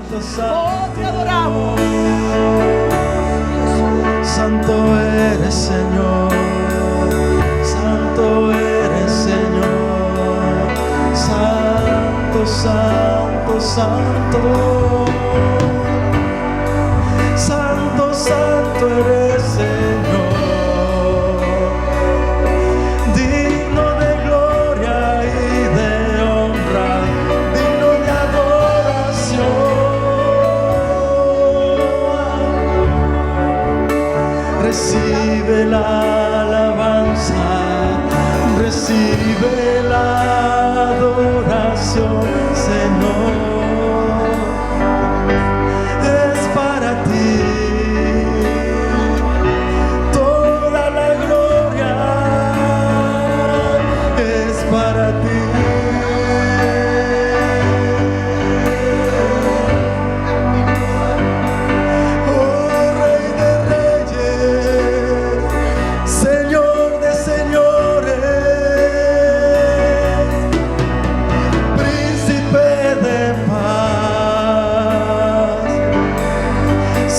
Oh, te adoramos. Santo eres, Señor. Santo eres, Señor. Santo, santo, santo. Santo, santo eres, Señor. Digno de gloria y de honra, digno de adoración. Recibe la alabanza, recibe la adoración, Señor. Es para ti toda la gloria, es para ti. Oh Rey de Reyes, Señor de señores, Príncipe de paz,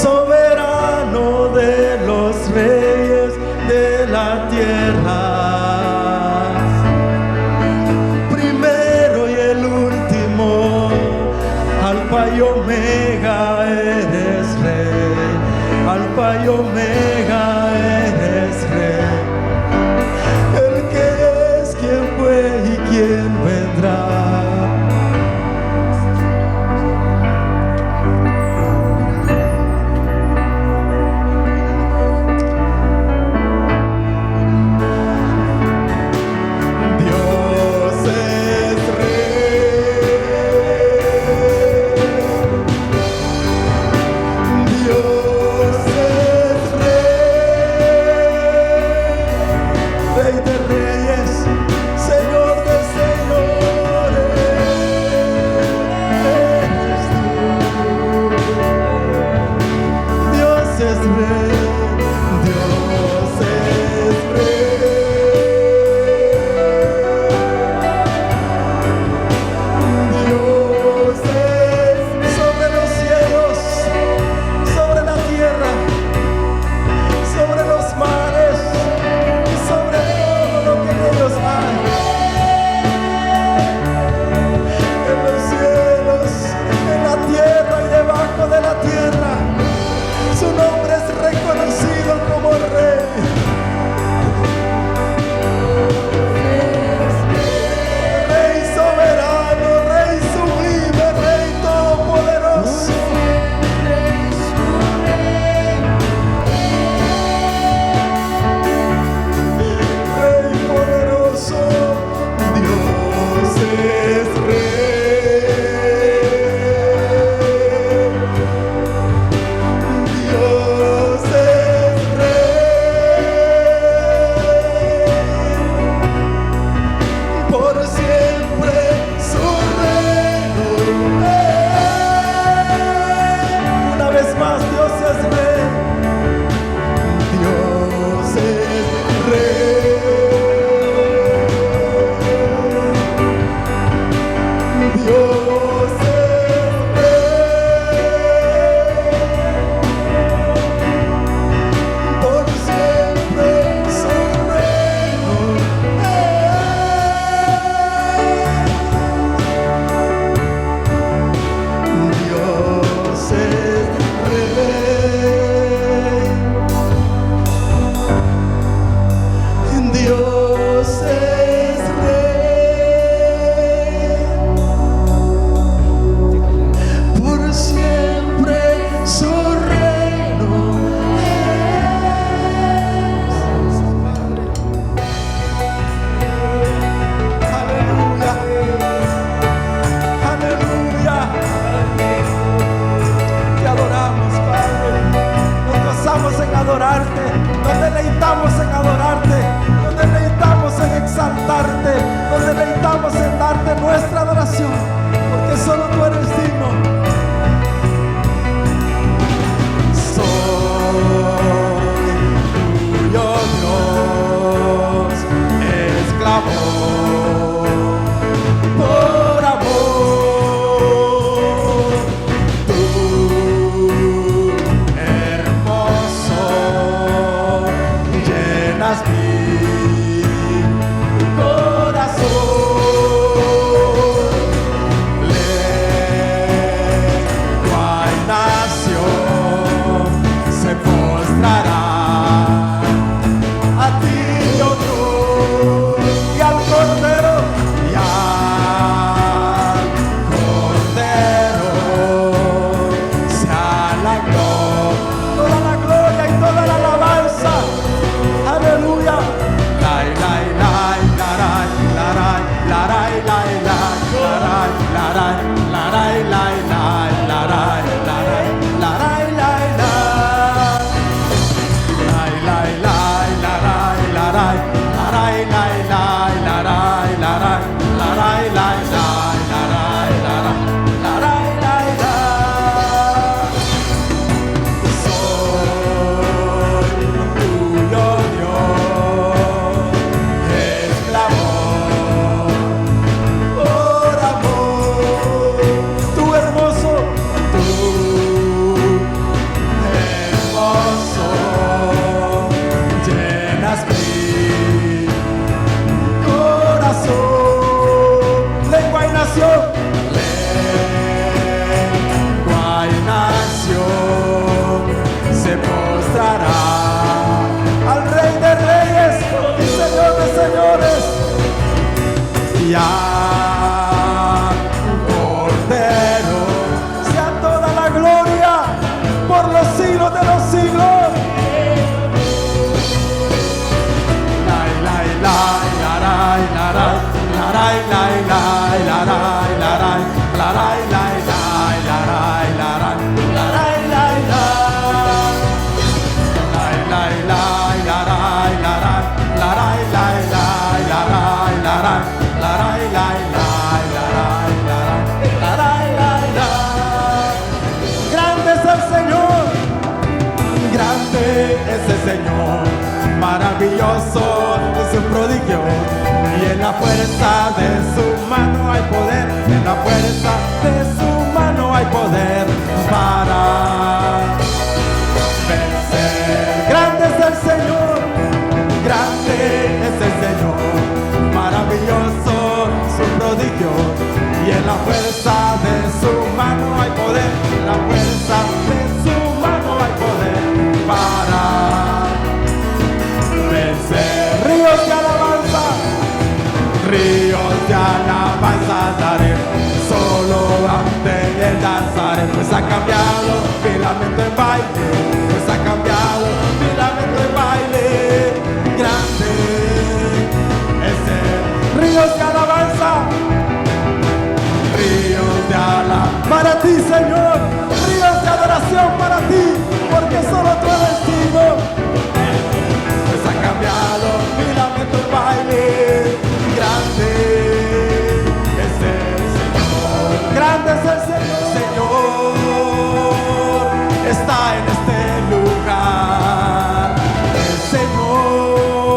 soberano de los reyes de la tierra, primero y el último, Alfa y Omega eres Rey, Alfa y Omega eres Rey, el que es, quien fue y quien vendrá. Dios es Rey, Dios es Rey. maravilloso es su prodigio, y en la fuerza de su mano hay poder, en la fuerza de su mano hay poder para vencer. Grande es el Señor, grande es el Señor, maravilloso su prodigio, y en la fuerza de su mano hay poder, en la fuerza de su mano hay poder para vencer. Ríos de alabanza daré, solo ante el danzaré, pues ha cambiado mi lamento en baile, pues ha cambiado mi lamento en baile. Grande es el ríos de alabanza, ríos de alabanza para ti, Señor, ríos de adoración para ti, porque solo tú eres digno. Pues ha cambiado mi lamento en baile. Grande es el Señor, grande es el Señor. Señor está en este lugar, el Señor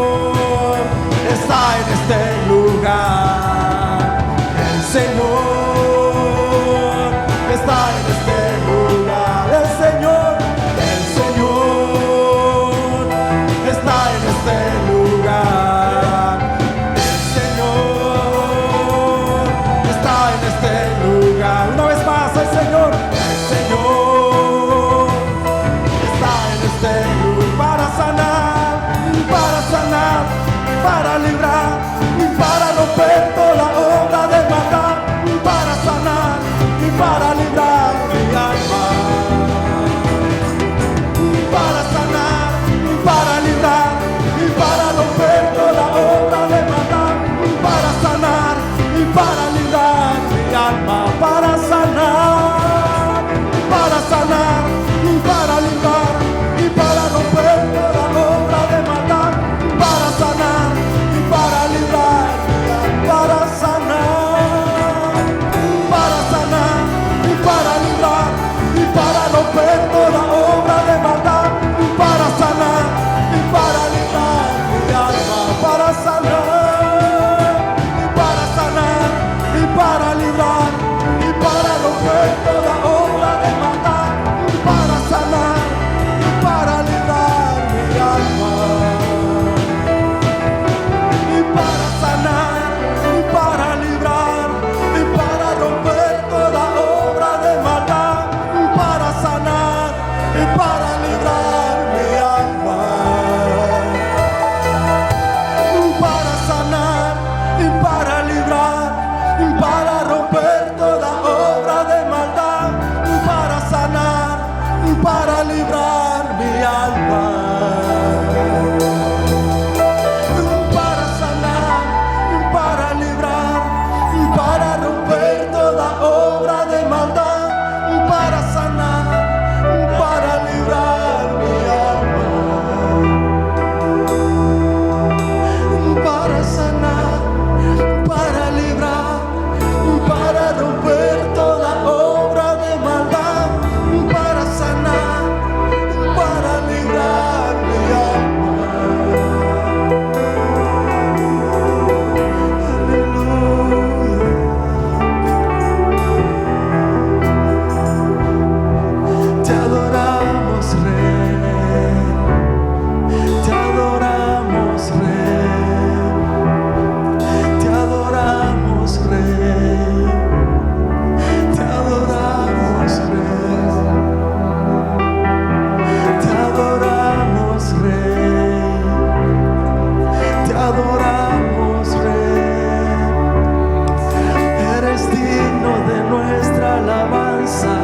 está en este lugar, el Señor está en este lugar, el Señor está en este lugar, el Señor está en este lugar. Una vez más, el Señor está en este lugar para sanar, para librar y para romper toda la obra de maldad, para sanar y para librar mi alma, para sanar y para librar y para romper toda la obra de maldad, para sanar y para librar mi alma, para sanar y para librar y para romper toda la obra de maldad, para sanar y para librar mi alma, para sanar y para librar y para romper toda obra de maldad, para sanar y para librar mi alma, para sanar y para librar y para romper toda obra de maldad, para sanar y para librar mi alma, y para sanar y para librar y para romper toda obra de maldad, para sanar y para librar mi alma, para sanar y para librar y para romper toda obra de maldad, para sanar y para librar mi alma, para sanar y para librar y para romper toda obra de maldad, para sanar y para librar mi alma, para sanar, para librar y para romper toda obra de maldad, para sanar y para librar mi alma. Aleluya. Te adoramos, Rey, te adoramos, Rey, te adoramos, Rey, te adoramos, Rey, te adoramos, Rey, te adoramos, Rey. Eres digno de nuestra alabanza,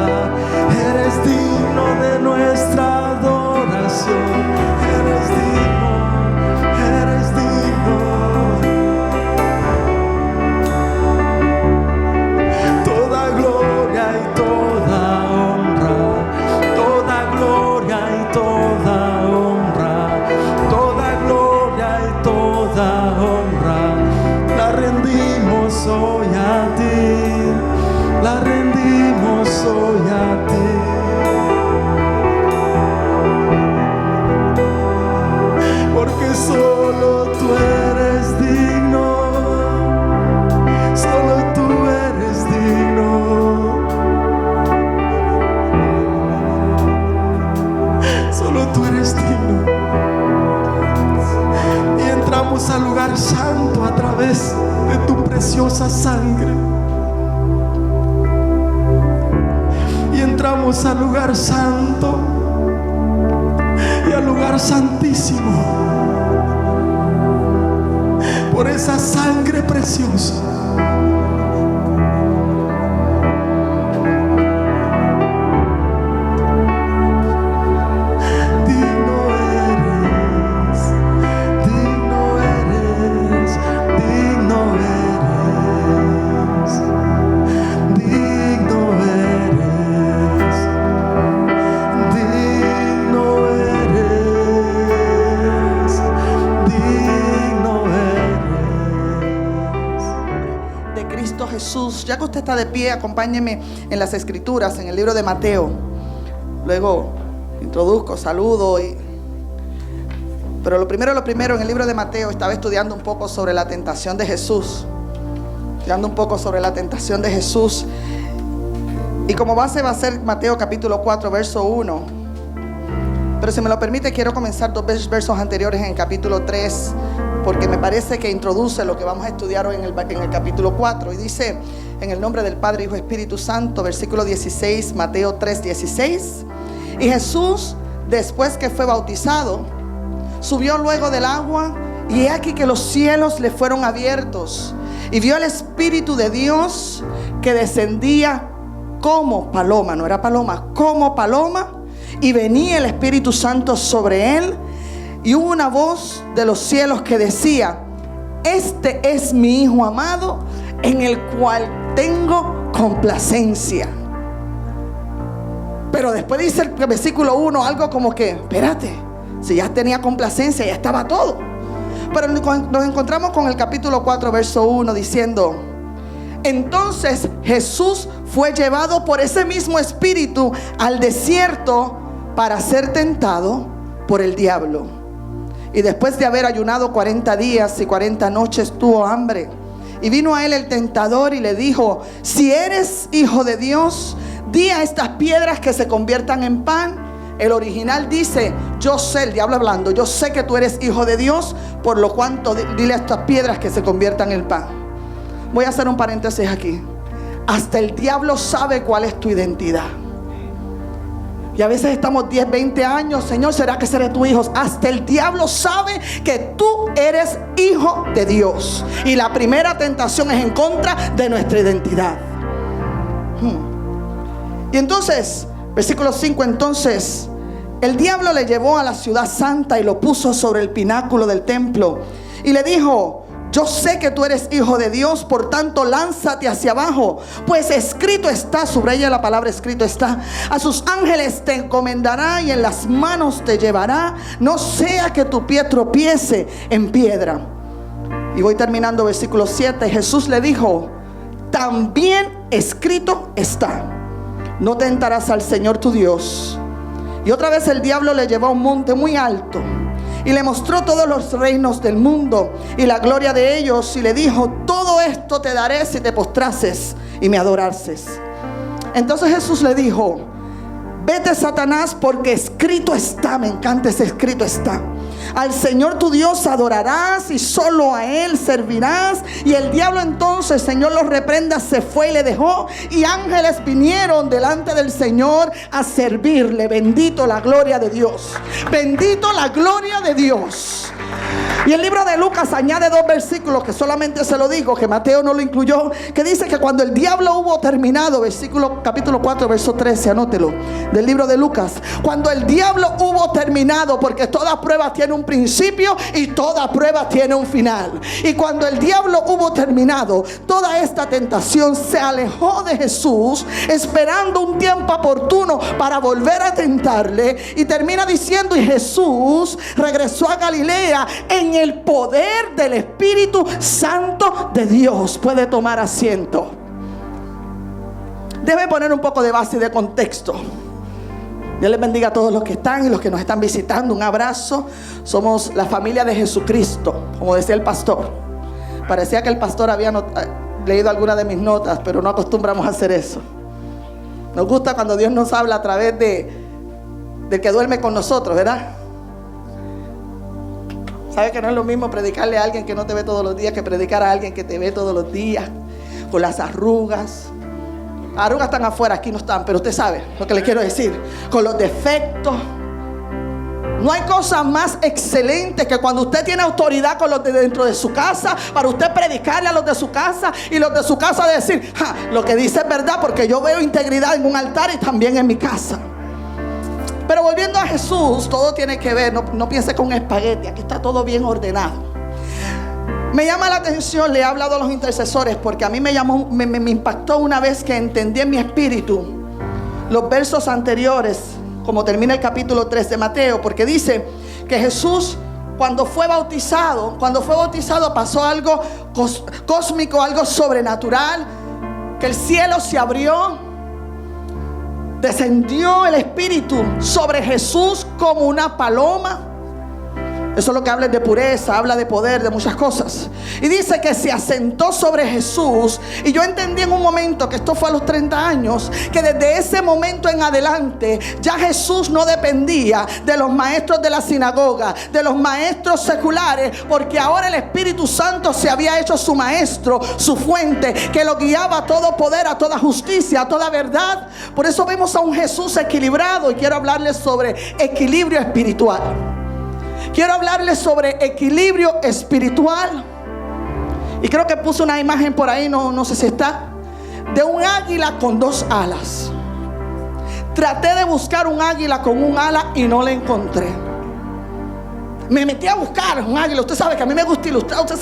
eres digno de nuestra adoración, eres digno, eres digno. Toda gloria y toda honra, toda gloria y toda honra, toda gloria y toda honra, la rendimos hoy a ti, la rendimos hoy preciosa sangre y entramos al lugar santo y al lugar santísimo por esa sangre preciosa. Jesús, ya que usted está de pie, acompáñeme en las escrituras, en el libro de Mateo. Luego introduzco, saludo pero lo primero, en el libro de Mateo estaba estudiando un poco sobre la tentación de Jesús. Y como base va a ser Mateo capítulo 4, verso 1. Pero si me lo permite, quiero comenzar 2 versos anteriores en el capítulo 3, porque me parece que introduce lo que vamos a estudiar hoy en el capítulo 4. Y dice, en el nombre del Padre, Hijo y Espíritu Santo, versículo 16, Mateo 3, 16. Y Jesús, después que fue bautizado, subió luego del agua, y he aquí que los cielos le fueron abiertos, y vio el Espíritu de Dios que descendía como paloma, no era paloma, como paloma, y venía el Espíritu Santo sobre él. Y hubo una voz de los cielos que decía: este es mi Hijo amado, en el cual tengo complacencia. Pero después dice el versículo 1 algo como que, espérate, si ya tenía complacencia, ya estaba todo. Pero nos encontramos con el capítulo 4, verso 1 diciendo: entonces Jesús fue llevado por ese mismo Espíritu al desierto para ser tentado por el diablo. Y después de haber ayunado 40 días y 40 noches tuvo hambre. Y vino a él el tentador y le dijo: si eres hijo de Dios, di a estas piedras que se conviertan en pan. El original dice: yo sé, el diablo hablando, yo sé que tú eres hijo de Dios, por lo cuanto dile a estas piedras que se conviertan en pan. Voy a hacer un paréntesis aquí. Hasta el diablo sabe cuál es tu identidad. Y a veces estamos 10, 20 años, Señor, ¿será que seré tu hijo? Hasta el diablo sabe que tú eres hijo de Dios. Y la primera tentación es en contra de nuestra identidad. Y entonces, versículo 5, entonces el diablo le llevó a la ciudad santa y lo puso sobre el pináculo del templo. Y le dijo: yo sé que tú eres hijo de Dios, por tanto lánzate hacia abajo, pues escrito está, subraya la palabra escrito está: a sus ángeles te encomendará y en las manos te llevará, no sea que tu pie tropiece en piedra. Y voy terminando, versículo 7. Jesús le dijo: también escrito está: no tentarás al Señor tu Dios. Y otra vez el diablo le llevó a un monte muy alto y le mostró todos los reinos del mundo y la gloria de ellos, y le dijo: todo esto te daré si te postrases y me adorases. Entonces Jesús le dijo: vete, Satanás, porque escrito está, me encanta ese escrito está: al Señor tu Dios adorarás y solo a Él servirás. Y el diablo entonces, Señor los reprenda, se fue y le dejó, y ángeles vinieron delante del Señor a servirle. Bendito la gloria de Dios, bendito la gloria de Dios. Y el libro de Lucas añade 2 versículos que solamente se lo digo, que Mateo no lo incluyó, que dice que cuando el diablo hubo terminado, capítulo 4, verso 13, anótelo, del libro de Lucas. Cuando el diablo hubo terminado, porque toda prueba tiene un principio y toda prueba tiene un final. Y cuando el diablo hubo terminado toda esta tentación, se alejó de Jesús, esperando un tiempo oportuno para volver a tentarle. Y termina diciendo: y Jesús regresó a Galilea en el poder del Espíritu Santo de Dios. Puede tomar asiento. Debe poner un poco de base y de contexto. Dios les bendiga a todos los que están y los que nos están visitando. Un abrazo. Somos la familia de Jesucristo, como decía el pastor. Parecía que el pastor había leído alguna de mis notas, pero no acostumbramos a hacer eso. Nos gusta cuando Dios nos habla a través del que duerme con nosotros, ¿verdad? ¿Sabe que no es lo mismo predicarle a alguien que no te ve todos los días que predicar a alguien que te ve todos los días? con las arrugas. Las arrugas están afuera, aquí no están, pero usted sabe lo que le quiero decir. Con los defectos. No hay cosa más excelente que cuando usted tiene autoridad con los de dentro de su casa, para usted predicarle a los de su casa y los de su casa decir, lo que dice es verdad, porque yo veo integridad en un altar y también en mi casa. Pero volviendo a Jesús, todo tiene que ver, no piense con espagueti, aquí está todo bien ordenado. Me llama la atención, le he hablado a los intercesores, porque a mí me impactó una vez que entendí en mi espíritu los versos anteriores, como termina el capítulo 3 de Mateo, porque dice que Jesús cuando fue bautizado pasó algo cósmico, algo sobrenatural, que el cielo se abrió, descendió el Espíritu sobre Jesús como una paloma. Eso es lo que habla de pureza, habla de poder, de muchas cosas. Y dice que se asentó sobre Jesús. Y yo entendí en un momento, que esto fue a los 30 años, que desde ese momento en adelante ya Jesús no dependía de los maestros de la sinagoga, de los maestros seculares, porque ahora el Espíritu Santo se había hecho su maestro, su fuente, que lo guiaba a todo poder, a toda justicia, a toda verdad. Por eso vemos a un Jesús equilibrado. Y quiero hablarles sobre equilibrio espiritual. Quiero hablarles sobre equilibrio espiritual. Y creo que puse una imagen por ahí, no sé si está, de un águila con dos alas. Traté de buscar un águila con un ala y no la encontré. Me metí a buscar un águila. Usted sabe que a mí me gusta ilustrar. Usted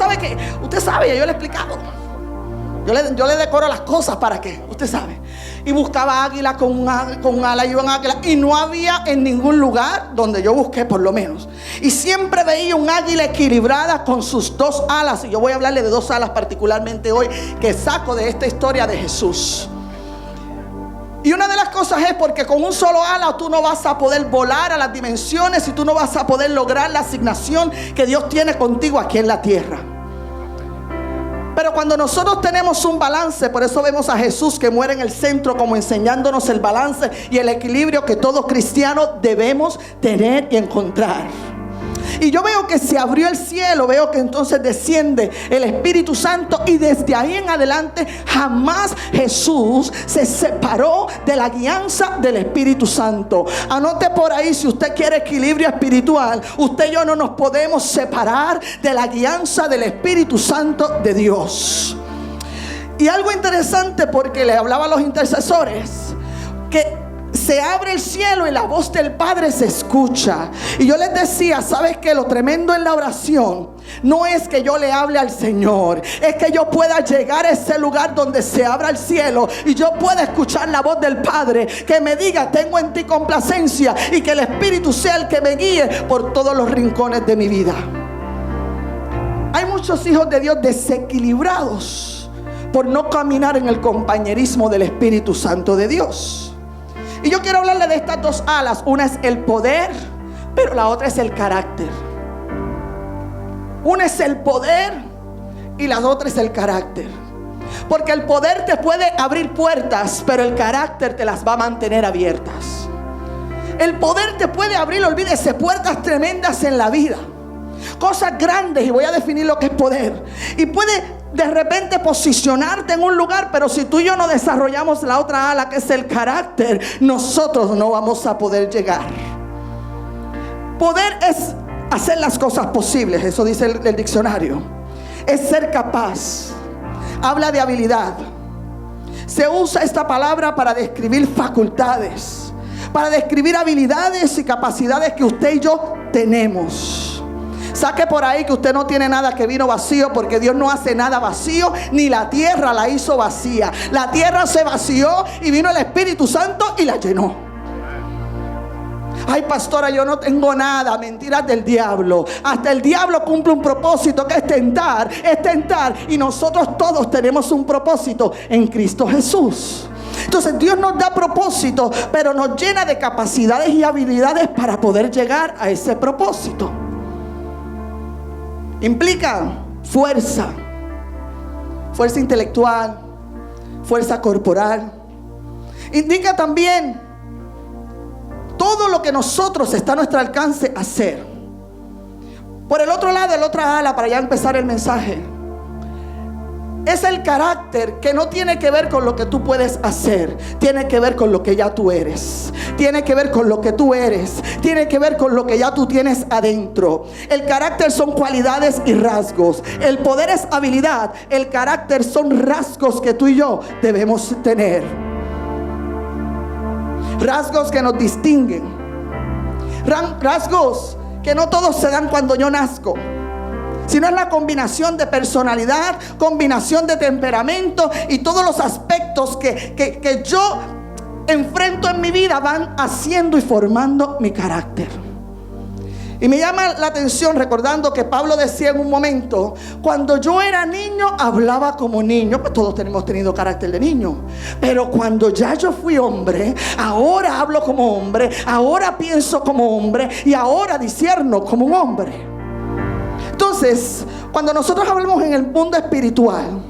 sabe, yo le he explicado. Yo le decoro las cosas para que, usted sabe. Y buscaba águila con un ala y un águila. Y no había en ningún lugar donde yo busqué, por lo menos. Y siempre veía un águila equilibrada con sus dos alas. Y yo voy a hablarle de dos alas particularmente hoy, que saco de esta historia de Jesús. Y una de las cosas es porque con un solo ala tú no vas a poder volar a las dimensiones y tú no vas a poder lograr la asignación que Dios tiene contigo aquí en la tierra. Pero cuando nosotros tenemos un balance, por eso vemos a Jesús que muere en el centro, como enseñándonos el balance y el equilibrio que todo cristiano debemos tener y encontrar. Y yo veo que se abrió el cielo, veo que entonces desciende el Espíritu Santo, y desde ahí en adelante jamás Jesús se separó de la guianza del Espíritu Santo. Anote por ahí, si usted quiere equilibrio espiritual, usted y yo no nos podemos separar de la guianza del Espíritu Santo de Dios. Y algo interesante, porque le hablaba a los intercesores, que se abre el cielo y la voz del Padre se escucha. Y yo les decía, ¿sabes qué? Lo tremendo en la oración no es que yo le hable al Señor, es que yo pueda llegar a ese lugar donde se abra el cielo y yo pueda escuchar la voz del Padre que me diga: tengo en ti complacencia, y que el Espíritu sea el que me guíe por todos los rincones de mi vida. Hay muchos hijos de Dios desequilibrados por no caminar en el compañerismo del Espíritu Santo de Dios. Y yo quiero hablarle de estas dos alas. Una es el poder, pero la otra es el carácter. Una es el poder y la otra es el carácter. Porque el poder te puede abrir puertas, pero el carácter te las va a mantener abiertas. El poder te puede abrir, olvídese, puertas tremendas en la vida, cosas grandes, y voy a definir lo que es poder. Y puede de repente posicionarte en un lugar, pero si tú y yo no desarrollamos la otra ala, que es el carácter, nosotros no vamos a poder llegar. Poder es hacer las cosas posibles, eso dice el diccionario. Es ser capaz. Habla de habilidad. Se usa esta palabra para describir facultades, para describir habilidades y capacidades que usted y yo tenemos. Saque por ahí que usted no tiene nada que vino vacío, porque Dios no hace nada vacío, ni la tierra la hizo vacía. La tierra se vació y vino el Espíritu Santo y la llenó. Ay, pastora, yo no tengo nada. Mentiras del diablo. Hasta el diablo cumple un propósito, que es tentar. Y nosotros todos tenemos un propósito en Cristo Jesús. Entonces Dios nos da propósito, pero nos llena de capacidades y habilidades para poder llegar a ese propósito. Implica fuerza intelectual, fuerza corporal. Indica también todo lo que nosotros está a nuestro alcance hacer. Por el otro lado, el otra ala, para ya empezar el mensaje, es el carácter que no tiene que ver con lo que tú puedes hacer, tiene que ver con lo que ya tú eres, tiene que ver con lo que tú eres, tiene que ver con lo que ya tú tienes adentro. El carácter son cualidades y rasgos, el poder es habilidad, el carácter son rasgos que tú y yo debemos tener, rasgos que nos distinguen, rasgos que no todos se dan cuando yo nazco, sino es la combinación de personalidad, combinación de temperamento y todos los aspectos que yo enfrento en mi vida van haciendo y formando mi carácter. Y me llama la atención recordando que Pablo decía en un momento: cuando yo era niño hablaba como niño. Pues todos tenemos tenido carácter de niño, pero cuando ya yo fui hombre, ahora hablo como hombre, ahora pienso como hombre y ahora discierno como un hombre. Entonces, cuando nosotros hablamos en el mundo espiritual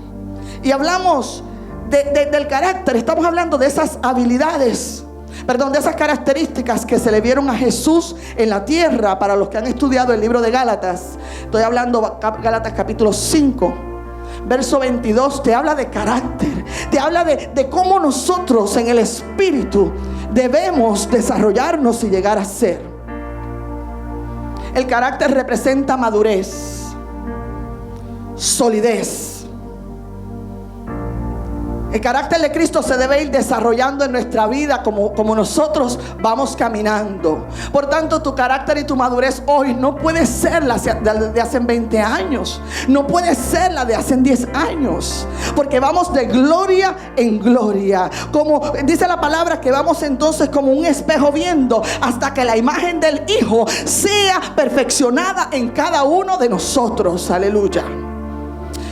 y hablamos del carácter, estamos hablando de esas habilidades, de esas características que se le vieron a Jesús en la tierra. Para los que han estudiado el libro de Gálatas, estoy hablando Gálatas capítulo 5, verso 22, te habla de carácter, te habla de cómo nosotros en el espíritu debemos desarrollarnos y llegar a ser. El carácter representa madurez, solidez. El carácter de Cristo se debe ir desarrollando en nuestra vida como nosotros vamos caminando. Por tanto, tu carácter y tu madurez hoy no puede ser la de hace 20 años. No puede ser la de hace 10 años. Porque vamos de gloria en gloria. Como dice la palabra, que vamos entonces como un espejo viendo hasta que la imagen del Hijo sea perfeccionada en cada uno de nosotros. Aleluya.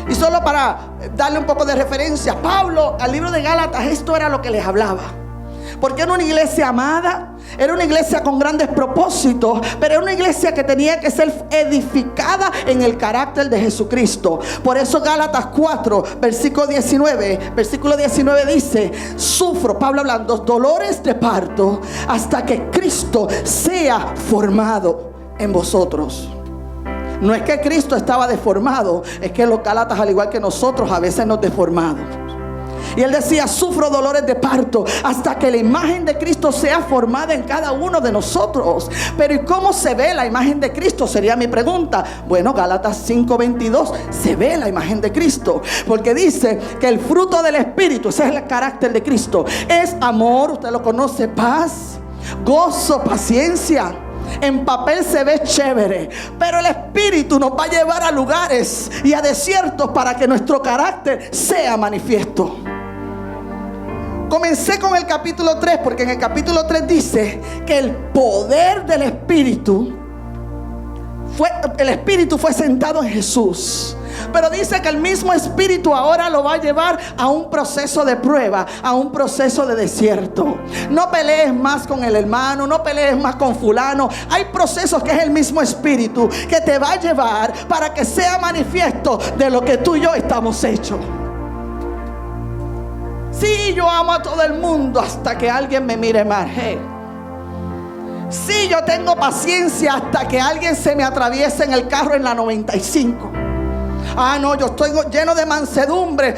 Y solo para darle un poco de referencia, Pablo al libro de Gálatas, esto era lo que les hablaba. Porque era una iglesia amada, era una iglesia con grandes propósitos, pero era una iglesia que tenía que ser edificada en el carácter de Jesucristo. Por eso Gálatas 4, versículo 19 dice: sufro, Pablo hablando, dolores de parto hasta que Cristo sea formado en vosotros. No es que Cristo estaba deformado, es que los Gálatas, al igual que nosotros, a veces nos deformamos. Y él decía: sufro dolores de parto hasta que la imagen de Cristo sea formada en cada uno de nosotros. Pero ¿y cómo se ve la imagen de Cristo? Sería mi pregunta. Bueno, Gálatas 5:22, se ve la imagen de Cristo, porque dice que el fruto del Espíritu, ese es el carácter de Cristo, es amor, usted lo conoce, paz, gozo, paciencia. En papel se ve chévere, pero el Espíritu nos va a llevar a lugares y a desiertos para que nuestro carácter sea manifiesto. Comencé con el capítulo 3 porque en el capítulo 3 dice que el poder del Espíritu fue sentado en Jesús. Pero dice que el mismo Espíritu ahora lo va a llevar a un proceso de prueba, a un proceso de desierto. No pelees más con el hermano, no pelees más con fulano. Hay procesos que es el mismo Espíritu que te va a llevar para que sea manifiesto de lo que tú y yo estamos hechos. Sí, yo amo a todo el mundo hasta que alguien me mire mal. Sí, yo tengo paciencia hasta que alguien se me atraviese en el carro en la 95. Ah, no, yo estoy lleno de mansedumbre.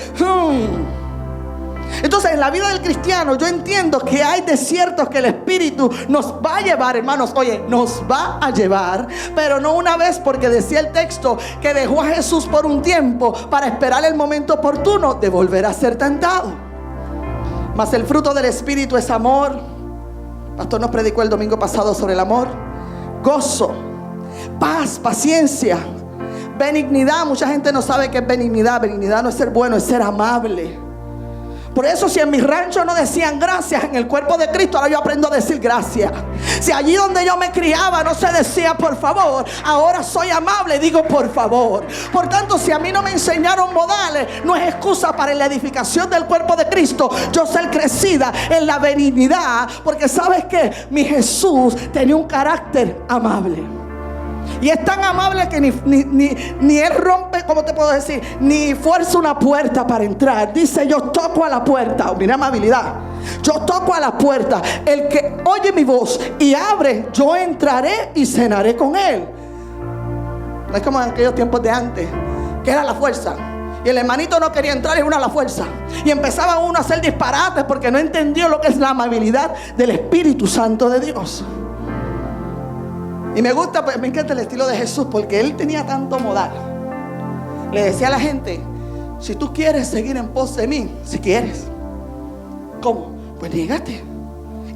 Entonces, en la vida del cristiano, yo entiendo que hay desiertos que el Espíritu nos va a llevar, hermanos. Oye, nos va a llevar, pero no una vez, porque decía el texto que dejó a Jesús por un tiempo para esperar el momento oportuno de volver a ser tentado. Mas el fruto del Espíritu es amor. El pastor nos predicó el domingo pasado sobre el amor, gozo, paz, paciencia, benignidad. Mucha gente no sabe qué es benignidad. Benignidad no es ser bueno, es ser amable. Por eso, si en mi rancho no decían gracias, en el cuerpo de Cristo ahora yo aprendo a decir gracias. Si allí donde yo me criaba no se decía por favor, ahora soy amable y digo por favor. Por tanto, si a mí no me enseñaron modales, no es excusa para la edificación del cuerpo de Cristo yo ser crecida en la benignidad. Porque ¿sabes qué? Mi Jesús tenía un carácter amable. Y es tan amable que ni él rompe, ¿cómo te puedo decir? Ni fuerza una puerta para entrar. Dice: yo toco a la puerta. Mira amabilidad. Yo toco a la puerta. El que oye mi voz y abre, yo entraré y cenaré con él. No es como en aquellos tiempos de antes, que era la fuerza. Y el hermanito no quería entrar, y uno a la fuerza. Y empezaba uno a hacer disparates porque no entendió lo que es la amabilidad del Espíritu Santo de Dios. Y me encanta el estilo de Jesús, porque Él tenía tanto modal. Le decía a la gente: si tú quieres seguir en pos de mí, si quieres. ¿Cómo? Pues niégate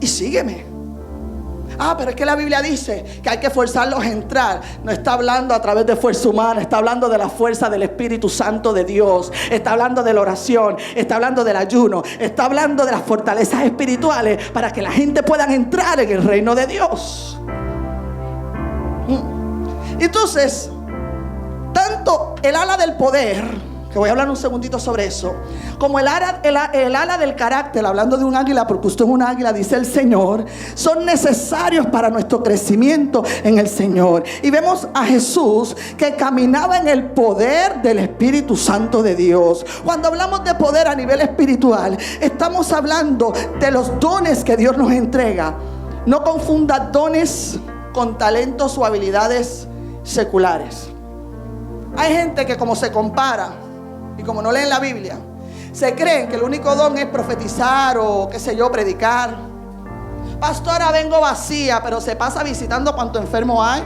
y sígueme. Pero es que la Biblia dice que hay que forzarlos a entrar. No está hablando a través de fuerza humana, está hablando de la fuerza del Espíritu Santo de Dios. Está hablando de la oración, está hablando del ayuno, está hablando de las fortalezas espirituales para que la gente pueda entrar en el reino de Dios. Entonces, tanto el ala del poder, que voy a hablar un segundito sobre eso, como el ala del carácter, hablando de un águila, porque usted es un águila, dice el Señor, son necesarios para nuestro crecimiento en el Señor. Y vemos a Jesús que caminaba en el poder del Espíritu Santo de Dios. Cuando hablamos de poder a nivel espiritual, estamos hablando de los dones que Dios nos entrega. No confunda dones con talentos o habilidades seculares. Hay gente que, como se compara y como no leen la Biblia, se creen que el único don es profetizar o qué sé yo, predicar. Pastora, vengo vacía, pero se pasa visitando cuánto enfermo hay.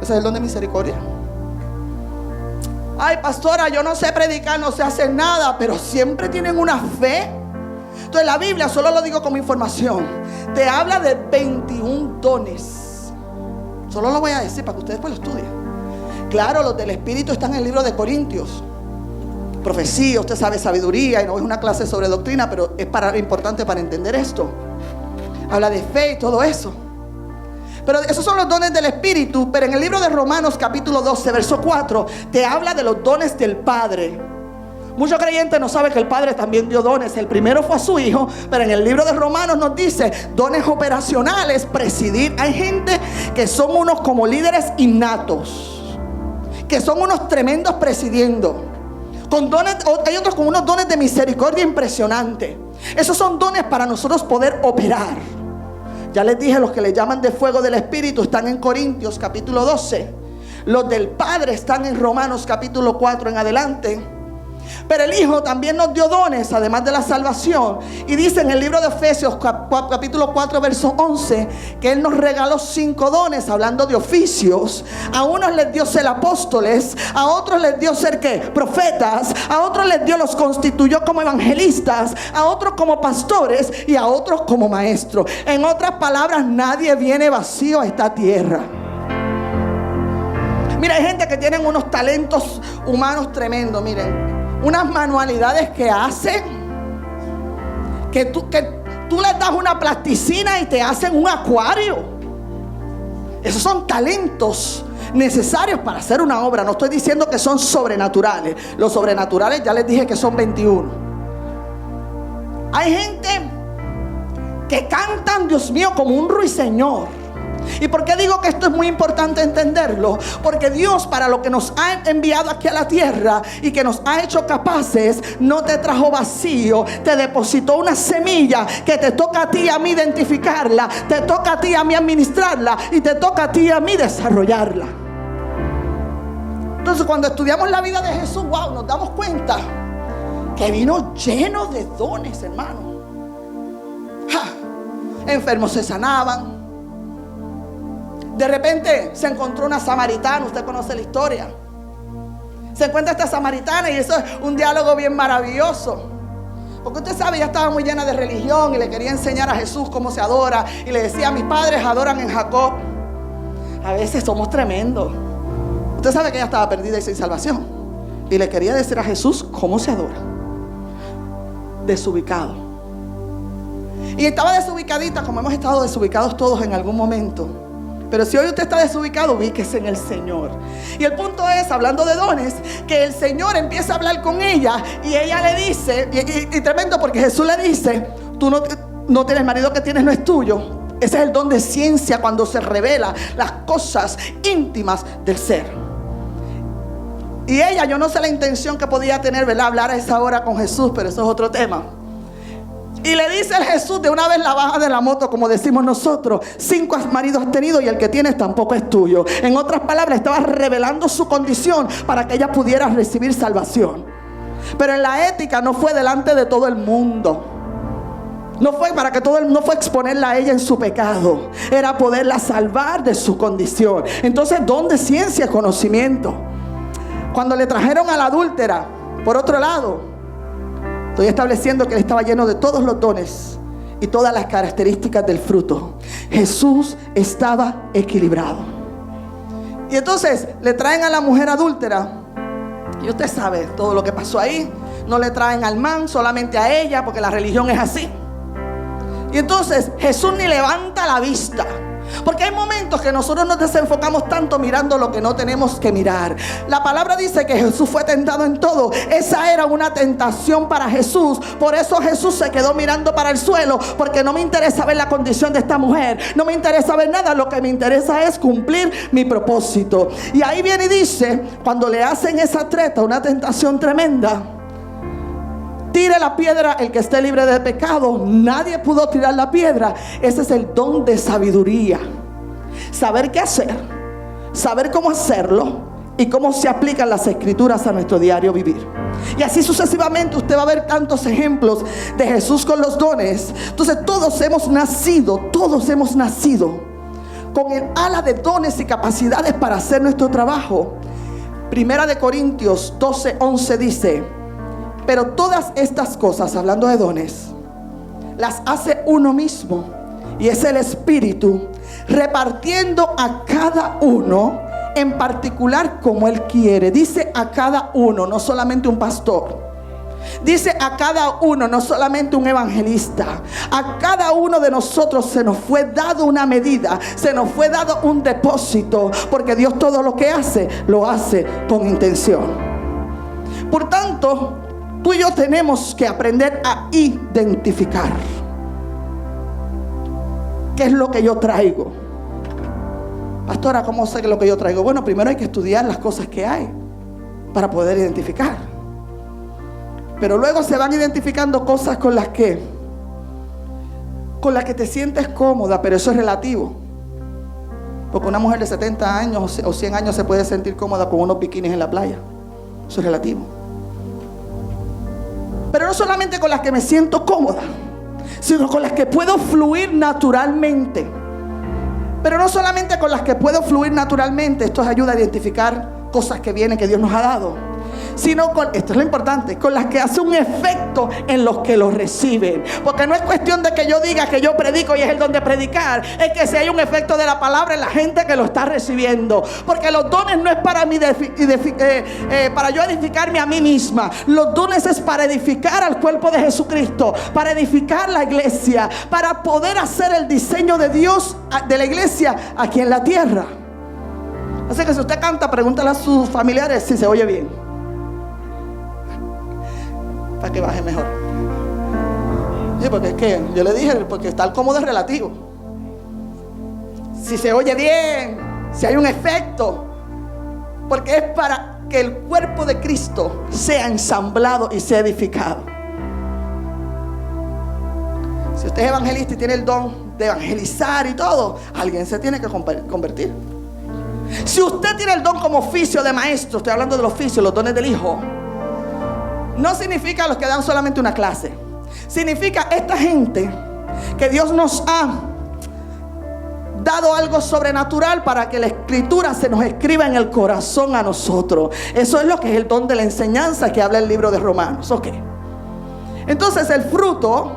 Ese es el don de misericordia. Ay, pastora, yo no sé predicar, no sé hacer nada, pero siempre tienen una fe. Entonces la Biblia, solo lo digo como información, te habla de 21 dones. Solo lo voy a decir para que ustedes después lo estudien. Claro, los del Espíritu están en el libro de Corintios. Profecía, usted sabe, sabiduría, y no es una clase sobre doctrina, pero es importante para entender esto. Habla de fe y todo eso. Pero esos son los dones del Espíritu. Pero en el libro de Romanos capítulo 12, verso 4, te habla de los dones del Padre. Muchos creyentes no saben que el Padre también dio dones. El primero fue a su Hijo, pero en el libro de Romanos nos dice dones operacionales, presidir. Hay gente que son unos como líderes innatos, que son unos tremendos presidiendo. Con dones, hay otros con unos dones de misericordia impresionantes. Esos son dones para nosotros poder operar. Ya les dije, los que le llaman de fuego del Espíritu están en Corintios capítulo 12. Los del Padre están en Romanos capítulo 4 en adelante. Pero el Hijo también nos dio dones, además de la salvación. Y dice en el libro de Efesios capítulo 4 verso 11 que Él nos regaló 5 dones, hablando de oficios. A unos les dio ser apóstoles, a otros les dio ser ¿qué? Profetas, a otros les dio, los constituyó como evangelistas, a otros como pastores y a otros como maestros. En otras palabras, nadie viene vacío a esta tierra. Mira, hay gente que tienen unos talentos humanos tremendos, miren. Unas manualidades que hacen, que tú les das una plasticina y te hacen un acuario. Esos son talentos necesarios para hacer una obra. No estoy diciendo que son sobrenaturales. Los sobrenaturales ya les dije que son 21. Hay gente que cantan, Dios mío, como un ruiseñor. ¿Y por qué digo que esto es muy importante entenderlo? Porque Dios, para lo que nos ha enviado aquí a la tierra y que nos ha hecho capaces, no te trajo vacío. Te depositó una semilla que te toca a ti y a mí identificarla, te toca a ti y a mí administrarla, y te toca a ti y a mí desarrollarla. Entonces, cuando estudiamos la vida de Jesús, wow, nos damos cuenta que vino lleno de dones, hermano. Enfermos se sanaban. De repente se encontró una samaritana. Usted conoce la historia. Se encuentra esta samaritana y eso es un diálogo bien maravilloso. Porque usted sabe, ella estaba muy llena de religión y le quería enseñar a Jesús cómo se adora. Y le decía: mis padres adoran en Jacob. A veces somos tremendos. Usted sabe que ella estaba perdida y sin salvación. Y le quería decir a Jesús cómo se adora. Desubicado. Y estaba desubicadita, como hemos estado desubicados todos en algún momento. Pero si hoy usted está desubicado, ubíquese en el Señor. Y el punto es, hablando de dones, que el Señor empieza a hablar con ella. Y ella le dice, y tremendo, porque Jesús le dice: tú no tienes, marido que tienes no es tuyo. Ese es el don de ciencia, cuando se revela las cosas íntimas del ser. Y ella, yo no sé la intención que podía tener, ¿verdad?, hablar a esa hora con Jesús, pero eso es otro tema. Y le dice el Jesús, de una vez la baja de la moto, como decimos nosotros: 5 maridos has tenido y el que tienes tampoco es tuyo. En otras palabras, estaba revelando su condición para que ella pudiera recibir salvación. Pero en la ética no fue delante de todo el mundo. No fue para que no fue exponerla a ella en su pecado. Era poderla salvar de su condición. Entonces, don de ciencia, conocimiento. Cuando le trajeron a la adúltera, por otro lado, estoy estableciendo que él estaba lleno de todos los dones y todas las características del fruto. Jesús estaba equilibrado. Y entonces le traen a la mujer adúltera. Y usted sabe todo lo que pasó ahí. No le traen al man, solamente a ella, porque la religión es así. Y entonces Jesús ni levanta la vista, porque hay momentos que nosotros nos desenfocamos tanto mirando lo que no tenemos que mirar. La palabra dice que Jesús fue tentado en todo. Esa era una tentación para Jesús. Por eso Jesús se quedó mirando para el suelo, porque no me interesa ver la condición de esta mujer, no me interesa ver nada. Lo que me interesa es cumplir mi propósito. Y ahí viene y dice, cuando le hacen esa treta, una tentación tremenda: tire la piedra el que esté libre de pecado. Nadie pudo tirar la piedra. Ese es el don de sabiduría. Saber qué hacer, saber cómo hacerlo y cómo se aplican las escrituras a nuestro diario vivir. Y así sucesivamente usted va a ver tantos ejemplos de Jesús con los dones. Entonces todos hemos nacido con el ala de dones y capacidades para hacer nuestro trabajo. Primera de Corintios 12:11 dice: pero todas estas cosas, hablando de dones, las hace uno mismo, y es el Espíritu, repartiendo a cada uno en particular como Él quiere. Dice a cada uno, no solamente un pastor. Dice a cada uno, no solamente un evangelista. A cada uno de nosotros se nos fue dado una medida, se nos fue dado un depósito, porque Dios todo lo que hace, lo hace con intención. Por tanto, tú y yo tenemos que aprender a identificar qué es lo que yo traigo. Pastora, ¿cómo sé que es lo que yo traigo? Bueno, primero hay que estudiar las cosas que hay para poder identificar. Pero luego se van identificando cosas con las que te sientes cómoda, pero eso es relativo. Porque una mujer de 70 años o 100 años se puede sentir cómoda con unos bikinis en la playa. Eso es relativo. Pero no solamente con las que me siento cómoda, sino con las que puedo fluir naturalmente. Pero no solamente con las que puedo fluir naturalmente. Esto ayuda a identificar cosas que vienen, que Dios nos ha dado, sino con, esto es lo importante, con las que hace un efecto en los que lo reciben. Porque no es cuestión de que yo diga que yo predico y es el don de predicar. Es que si hay un efecto de la palabra en la gente que lo está recibiendo. Porque los dones no es para mí para yo edificarme a mí misma. Los dones es para edificar al cuerpo de Jesucristo, para edificar la iglesia, para poder hacer el diseño de Dios, de la iglesia aquí en la tierra. Así que si usted canta, pregúntale a sus familiares si se oye bien, para que baje mejor. Sí, porque es que yo le dije, porque estar cómodo es relativo. Si se oye bien, si hay un efecto, porque es para que el cuerpo de Cristo sea ensamblado y sea edificado. Si usted es evangelista y tiene el don de evangelizar y todo, alguien se tiene que convertir. Si usted tiene el don como oficio de maestro, estoy hablando del oficio, los dones del Hijo, no significa los que dan solamente una clase. Significa esta gente que Dios nos ha dado algo sobrenatural para que la escritura se nos escriba en el corazón a nosotros. Eso es lo que es el don de la enseñanza que habla el libro de Romanos. Ok. Entonces el fruto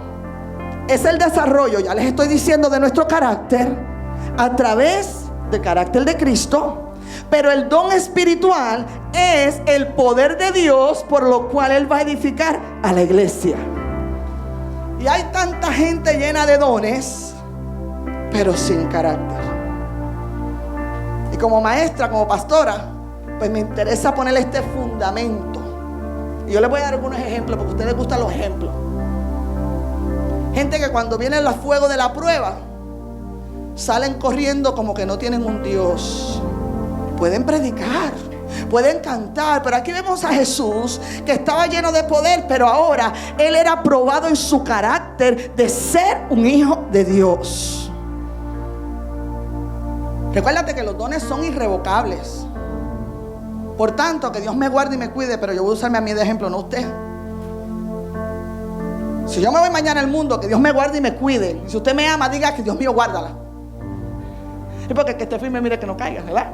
es el desarrollo, ya les estoy diciendo, de nuestro carácter a través del carácter de Cristo. Pero el don espiritual es el poder de Dios por lo cual Él va a edificar a la iglesia. Y hay tanta gente llena de dones, pero sin carácter. Y como maestra, como pastora, pues me interesa ponerle este fundamento. Y yo les voy a dar algunos ejemplos, porque a ustedes les gustan los ejemplos. Gente que cuando viene el fuego de la prueba, salen corriendo como que no tienen un Dios. Pueden predicar, pueden cantar, pero aquí vemos a Jesús que estaba lleno de poder, pero ahora Él era probado en su carácter de ser un hijo de Dios. Recuérdate que los dones son irrevocables. Por tanto, que Dios me guarde y me cuide, pero yo voy a usarme a mí de ejemplo, no usted. Si yo me voy mañana al mundo, que Dios me guarde y me cuide. Y si usted me ama, diga que Dios mío, guárdala. Y porque el que esté firme, mire que no caiga, ¿verdad?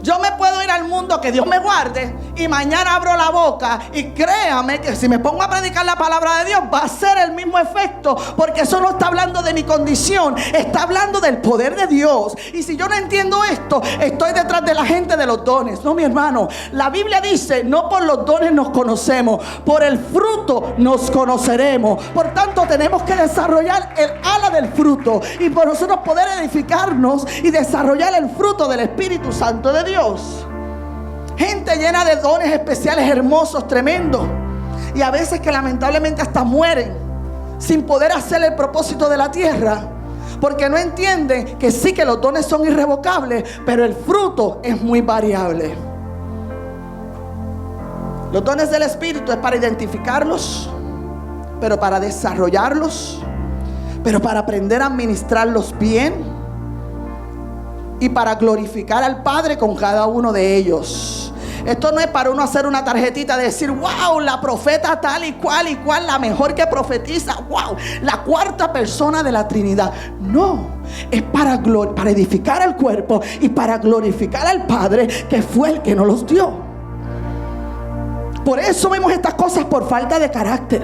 Yo me puedo ir al mundo, que Dios me guarde, y mañana abro la boca y créame que si me pongo a predicar la palabra de Dios va a ser el mismo efecto, porque eso no está hablando de mi condición, está hablando del poder de Dios. Y si yo no entiendo esto, estoy detrás de la gente de los dones. No, mi hermano, la Biblia dice, no por los dones nos conocemos, por el fruto nos conoceremos. Por tanto, tenemos que desarrollar el ala del fruto y por nosotros poder edificarnos y desarrollar el fruto del Espíritu Santo de Dios. Gente llena de dones especiales, hermosos, tremendos, y a veces que lamentablemente hasta mueren sin poder hacer el propósito de la tierra, porque no entienden que sí, que los dones son irrevocables, pero el fruto es muy variable. Los dones del Espíritu es para identificarlos, pero para desarrollarlos, pero para aprender a administrarlos bien y para glorificar al Padre con cada uno de ellos. Esto no es para uno hacer una tarjetita de decir, wow, la profeta tal y cual, la mejor que profetiza, wow, la cuarta persona de la Trinidad. No, es para edificar al cuerpo y para glorificar al Padre, que fue el que nos los dio. Por eso vemos estas cosas por falta de carácter.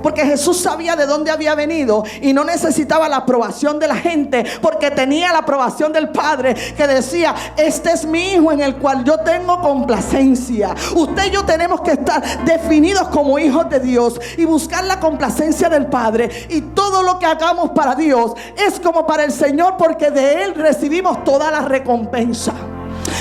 Porque Jesús sabía de dónde había venido y no necesitaba la aprobación de la gente, porque tenía la aprobación del Padre, que decía, este es mi hijo en el cual yo tengo complacencia. Usted y yo tenemos que estar definidos como hijos de Dios y buscar la complacencia del Padre, y todo lo que hagamos para Dios es como para el Señor, porque de Él recibimos toda la recompensa.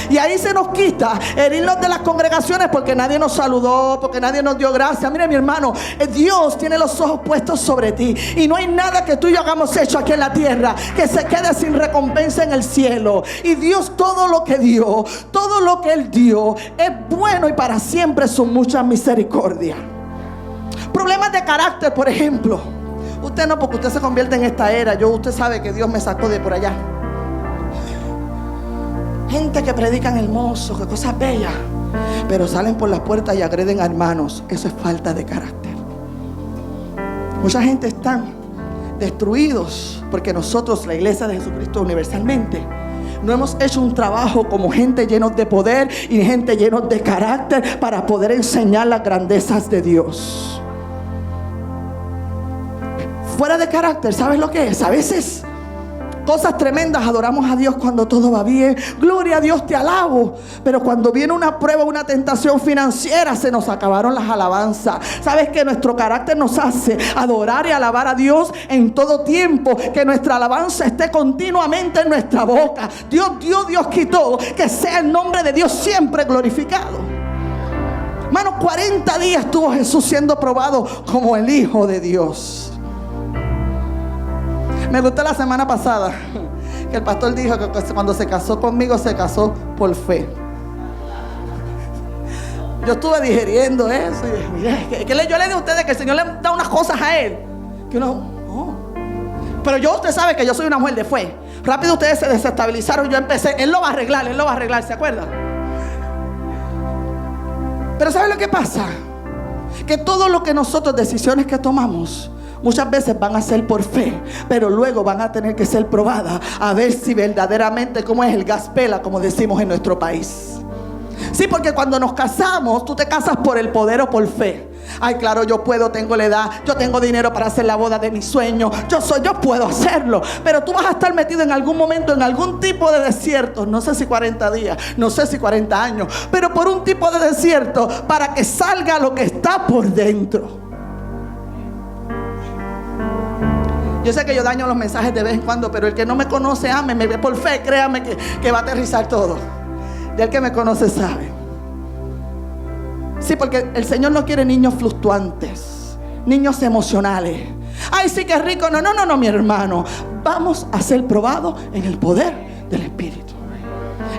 Y ahí se nos quita herirnos de las congregaciones porque nadie nos saludó, porque nadie nos dio gracias. Mire, mi hermano, Dios tiene los ojos puestos sobre ti, y no hay nada que tú y yo hagamos hecho aquí en la tierra que se quede sin recompensa en el cielo. Y Dios, todo lo que dio, todo lo que Él dio es bueno, y para siempre son muchas misericordias. Problemas de carácter, por ejemplo. Usted no, porque usted se convierte en esta era. Usted sabe que Dios me sacó de por allá. Gente que predican hermoso, que cosas bellas, pero salen por las puertas y agreden a hermanos. Eso es falta de carácter. Mucha gente están destruidos porque nosotros, la iglesia de Jesucristo universalmente, no hemos hecho un trabajo como gente llenos de poder y gente llenos de carácter para poder enseñar las grandezas de Dios. Fuera de carácter, ¿sabes lo que es? A veces cosas tremendas, adoramos a Dios cuando todo va bien, gloria a Dios, te alabo, pero cuando viene una prueba, una tentación financiera, se nos acabaron las alabanzas. Sabes que nuestro carácter nos hace adorar y alabar a Dios en todo tiempo, que nuestra alabanza esté continuamente en nuestra boca. Dios dio, Dios quitó, que sea el nombre de Dios siempre glorificado. Hermano, 40 días estuvo Jesús siendo probado como el Hijo de Dios. Me gustó la semana pasada que el pastor dijo que cuando se casó conmigo, se casó por fe. Yo estuve digeriendo eso y mire, yo le digo a ustedes que el Señor le da unas cosas a Él que uno, oh. Pero usted sabe que yo soy una mujer de fe. Rápido ustedes se desestabilizaron. Yo empecé, Él lo va a arreglar, ¿se acuerdan? Pero ¿sabe lo que pasa? Que todo lo que nosotros, decisiones que tomamos, muchas veces van a ser por fe, pero luego van a tener que ser probadas a ver si verdaderamente, como es el gas pela, como decimos en nuestro país. Sí, porque cuando nos casamos, tú te casas por el poder o por fe. Ay, claro, yo puedo, tengo la edad, yo tengo dinero para hacer la boda de mis sueños, yo puedo hacerlo. Pero tú vas a estar metido en algún momento en algún tipo de desierto, no sé si 40 días, no sé si 40 años, pero por un tipo de desierto, para que salga lo que está por dentro. Yo sé que yo daño los mensajes de vez en cuando, pero el que no me conoce, ame, me ve por fe, créame que va a aterrizar todo. Y el que me conoce sabe. Sí, porque el Señor no quiere niños fluctuantes, niños emocionales. Ay, sí, que rico. No, mi hermano. Vamos a ser probados en el poder del Espíritu.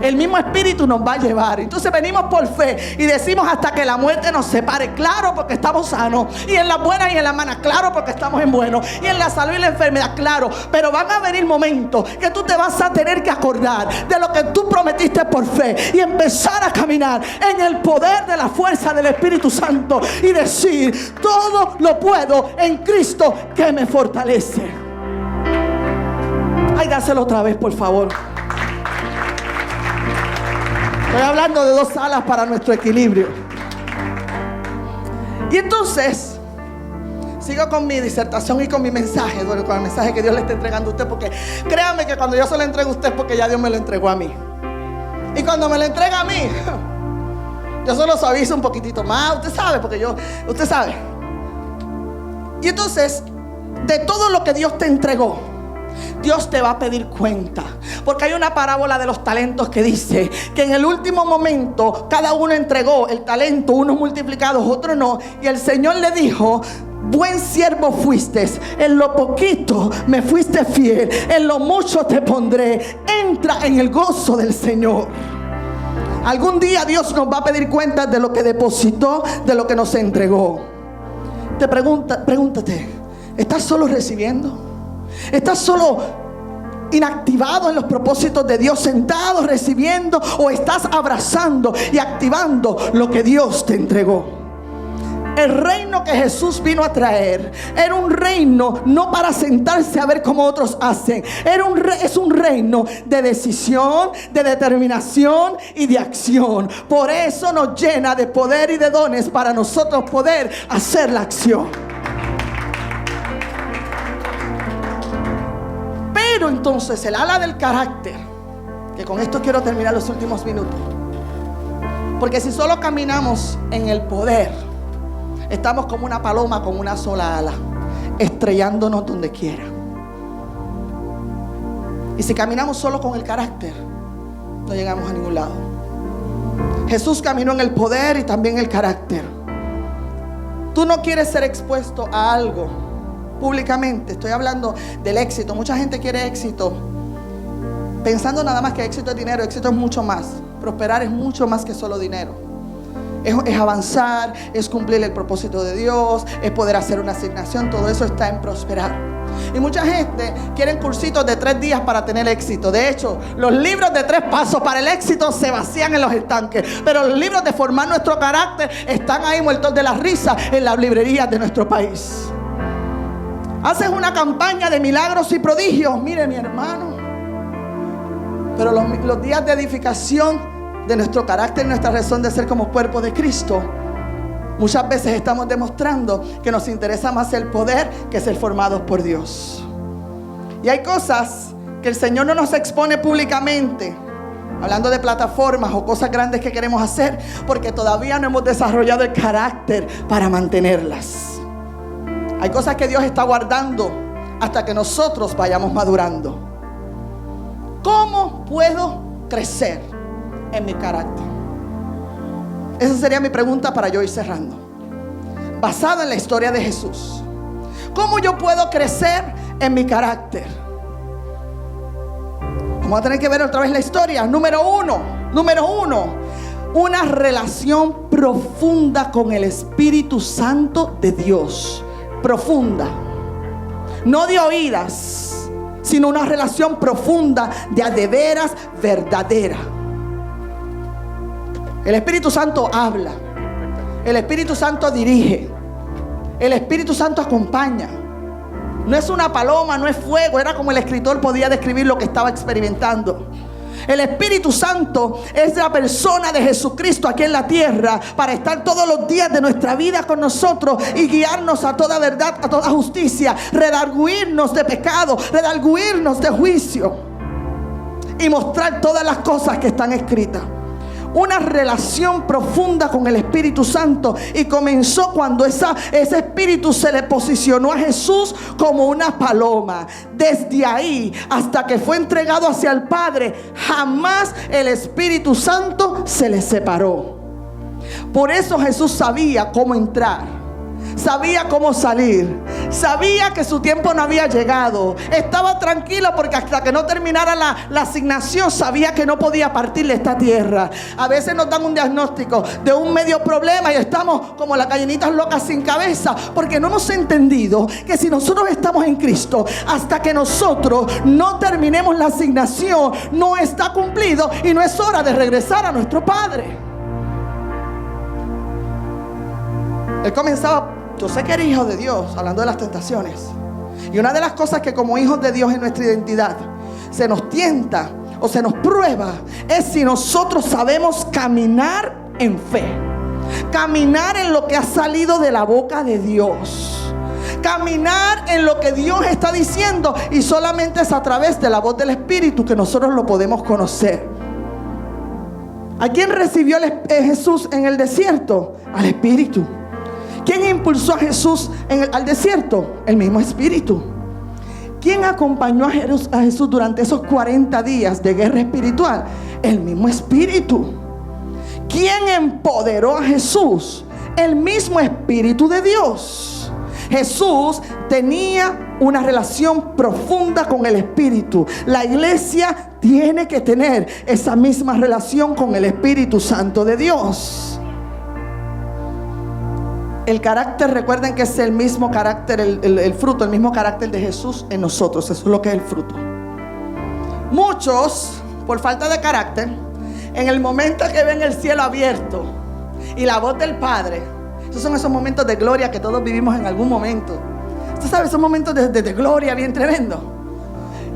el mismo Espíritu nos va a llevar. Entonces venimos por fe y decimos hasta que la muerte nos separe. Claro, porque estamos sanos. Y en las buenas y en las malas, claro, porque estamos en bueno. Y en la salud y la enfermedad, claro. Pero van a venir momentos que tú te vas a tener que acordar de lo que tú prometiste por fe y empezar a caminar en el poder de la fuerza del Espíritu Santo y decir: todo lo puedo en Cristo que me fortalece. Ay, dáselo otra vez, por favor. Estoy hablando de 2 alas para nuestro equilibrio. Y entonces sigo con mi disertación y con mi mensaje, con el mensaje que Dios le está entregando a usted, porque créame que cuando yo se lo entrego a usted es porque ya Dios me lo entregó a mí. Y cuando me lo entrega a mí, yo solo suavizo un poquitito más, usted sabe, porque usted sabe. Y entonces, de todo lo que Dios te entregó, Dios te va a pedir cuenta. Porque hay una parábola de los talentos que dice que en el último momento cada uno entregó el talento, unos multiplicados, otros no. Y el Señor le dijo: buen siervo fuiste, en lo poquito me fuiste fiel, en lo mucho te pondré. Entra en el gozo del Señor. Algún día Dios nos va a pedir cuentas de lo que depositó, de lo que nos entregó. Pregúntate: ¿estás solo recibiendo? ¿Estás solo inactivado en los propósitos de Dios, sentado recibiendo, o estás abrazando y activando lo que Dios te entregó? El reino que Jesús vino a traer era un reino no para sentarse a ver cómo otros hacen. Es un reino de decisión, de determinación y de acción. Por eso nos llena de poder y de dones para nosotros poder hacer la acción. Pero entonces el ala del carácter, que con esto quiero terminar los últimos minutos, porque si solo caminamos en el poder, estamos como una paloma con una sola ala, estrellándonos donde quiera. Y si caminamos solo con el carácter, no llegamos a ningún lado. Jesús caminó en el poder y también el carácter. Tú no quieres ser expuesto a algo públicamente. Estoy hablando del éxito. Mucha gente quiere éxito pensando nada más que éxito es dinero. Éxito es mucho más. Prosperar es mucho más que solo dinero. Es avanzar, es cumplir el propósito de Dios, es poder hacer una asignación. Todo eso está en prosperar. Y mucha gente quiere cursitos de 3 días para tener éxito. De hecho, los libros de 3 pasos para el éxito se vacían en los estanques. Pero los libros de formar nuestro carácter están ahí muertos de la risa en las librerías de nuestro país. Haces una campaña de milagros y prodigios. Mire, mi hermano, pero los días de edificación de nuestro carácter, nuestra razón de ser como cuerpo de Cristo, muchas veces estamos demostrando que nos interesa más el poder que ser formados por Dios. Y hay cosas que el Señor no nos expone públicamente, hablando de plataformas o cosas grandes que queremos hacer, porque todavía no hemos desarrollado el carácter para mantenerlas. Hay cosas que Dios está guardando hasta que nosotros vayamos madurando. ¿Cómo puedo crecer en mi carácter? Esa sería mi pregunta para yo ir cerrando, basada en la historia de Jesús. ¿Cómo yo puedo crecer en mi carácter? Vamos a tener que ver otra vez la historia. Número uno, una relación profunda con el Espíritu Santo de Dios. Profunda, no de oídas, sino una relación profunda, de a de veras verdadera. El Espíritu Santo habla, el Espíritu Santo dirige, el Espíritu Santo acompaña. No es una paloma, no es fuego. Era como el escritor podía describir lo que estaba experimentando. El Espíritu Santo es la persona de Jesucristo aquí en la tierra, para estar todos los días de nuestra vida con nosotros y guiarnos a toda verdad, a toda justicia, redarguirnos de pecado, redarguirnos de juicio y mostrar todas las cosas que están escritas. Una relación profunda con el Espíritu Santo, y comenzó cuando ese Espíritu se le posicionó a Jesús como una paloma. Desde ahí hasta que fue entregado hacia el Padre, jamás el Espíritu Santo se le separó. Por eso Jesús sabía cómo entrar, sabía cómo salir, Sabía que su tiempo no había llegado. Estaba tranquilo porque hasta que no terminara la asignación sabía que no podía partir de esta tierra. A veces nos dan un diagnóstico de un medio problema y estamos como las gallinitas locas sin cabeza, porque no hemos entendido que si nosotros estamos en Cristo, hasta que nosotros no terminemos la asignación, no está cumplido y no es hora de regresar a nuestro Padre. Él comenzaba, yo sé que eres hijo de Dios, hablando de las tentaciones. Y una de las cosas que como hijos de Dios en nuestra identidad se nos tienta o se nos prueba es si nosotros sabemos caminar en fe, caminar en lo que ha salido de la boca de Dios, caminar en lo que Dios está diciendo, y solamente es a través de la voz del Espíritu que nosotros lo podemos conocer. ¿A quién recibió Jesús en el desierto? Al Espíritu. ¿Quién impulsó a Jesús al desierto? El mismo Espíritu. ¿Quién acompañó a Jesús durante esos 40 días de guerra espiritual? El mismo Espíritu. ¿Quién empoderó a Jesús? El mismo Espíritu de Dios. Jesús tenía una relación profunda con el Espíritu. La iglesia tiene que tener esa misma relación con el Espíritu Santo de Dios. El carácter, recuerden que es el mismo carácter, el fruto, el mismo carácter de Jesús en nosotros. Eso es lo que es el fruto. Muchos, por falta de carácter, en el momento que ven el cielo abierto y la voz del Padre, esos son esos momentos de gloria que todos vivimos en algún momento. Usted sabe, esos momentos de gloria bien tremendo.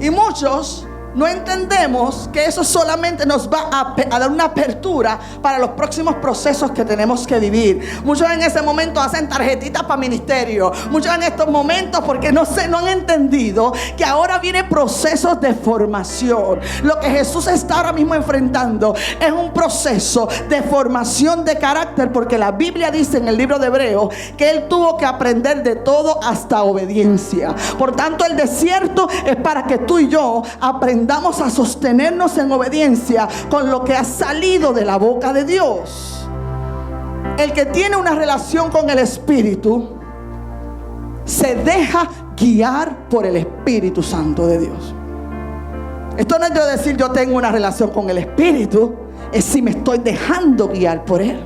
Y muchos no entendemos que eso solamente nos va a dar una apertura para los próximos procesos que tenemos que vivir. Muchos en ese momento hacen tarjetitas para ministerio. Muchos en estos momentos porque no han entendido que ahora vienen procesos de formación. Lo que Jesús está ahora mismo enfrentando es un proceso de formación de carácter, porque la Biblia dice en el libro de Hebreos que Él tuvo que aprender de todo hasta obediencia. Por tanto, el desierto es para que tú y yo aprendamos a sostenernos en obediencia con lo que ha salido de la boca de Dios. El que tiene una relación con el Espíritu se deja guiar por el Espíritu Santo de Dios. Esto no es yo decir yo tengo una relación con el Espíritu, es si me estoy dejando guiar por Él.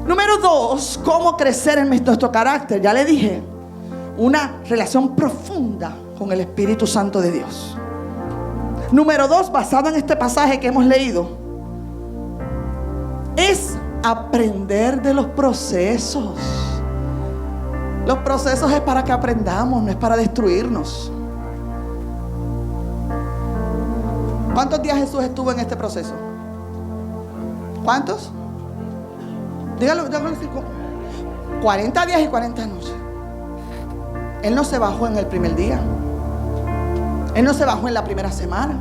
Número 2, ¿cómo crecer en nuestro carácter? Ya le dije, una relación profunda con el Espíritu Santo de Dios. Número 2, basado en este pasaje que hemos leído, es aprender de los procesos. Los procesos es para que aprendamos, no es para destruirnos. ¿Cuántos días Jesús estuvo en este proceso? ¿Cuántos? Dígalo, 40 días y 40 noches. Él no se bajó en el primer día. Él no se bajó en la primera semana.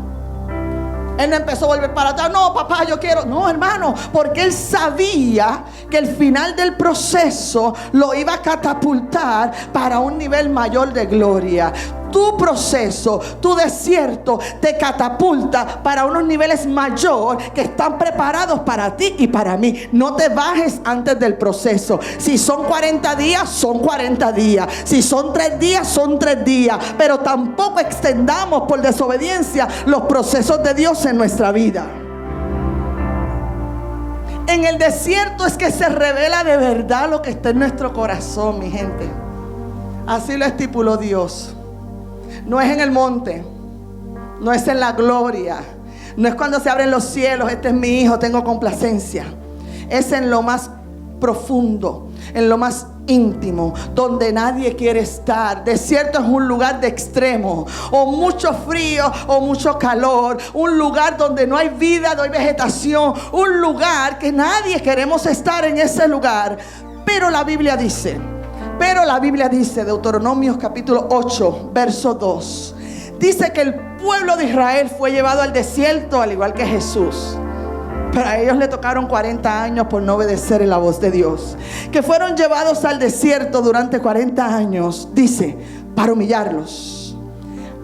Él no empezó a volver para atrás. No, papá, yo quiero. No, hermano, porque Él sabía que el final del proceso lo iba a catapultar para un nivel mayor de gloria. Tu proceso, tu desierto te catapulta para unos niveles mayor que están preparados para ti y para mí. No te bajes antes del proceso. Si son 40 días, son 40 días. Si son 3 días, son 3 días. Pero tampoco extendamos por desobediencia los procesos de Dios en nuestra vida. En el desierto es que se revela de verdad lo que está en nuestro corazón, mi gente. Así lo estipuló Dios. No es en el monte, no es en la gloria, no es cuando se abren los cielos, este es mi hijo, tengo complacencia. Es en lo más profundo, en lo más íntimo, donde nadie quiere estar. Desierto es un lugar de extremo, o mucho frío o mucho calor, un lugar donde no hay vida, no hay vegetación, un lugar que nadie queremos estar en ese lugar. Pero la Biblia dice, Deuteronomio capítulo 8, verso 2, dice que el pueblo de Israel fue llevado al desierto al igual que Jesús. Pero a ellos le tocaron 40 años por no obedecer la voz de Dios. Que fueron llevados al desierto durante 40 años, dice, para humillarlos,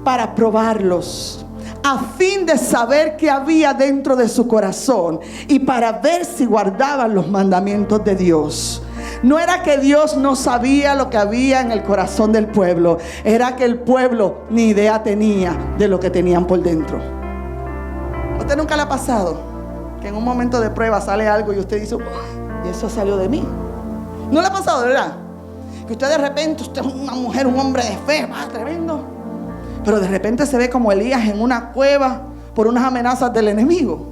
para probarlos, a fin de saber qué había dentro de su corazón y para ver si guardaban los mandamientos de Dios. No era que Dios no sabía lo que había en el corazón del pueblo. Era que el pueblo ni idea tenía de lo que tenían por dentro. ¿A usted nunca le ha pasado que en un momento de prueba sale algo y usted dice, y eso salió de mí? ¿No le ha pasado, de verdad? Que usted de repente, usted es una mujer, un hombre de fe, tremendo, pero de repente se ve como Elías en una cueva por unas amenazas del enemigo.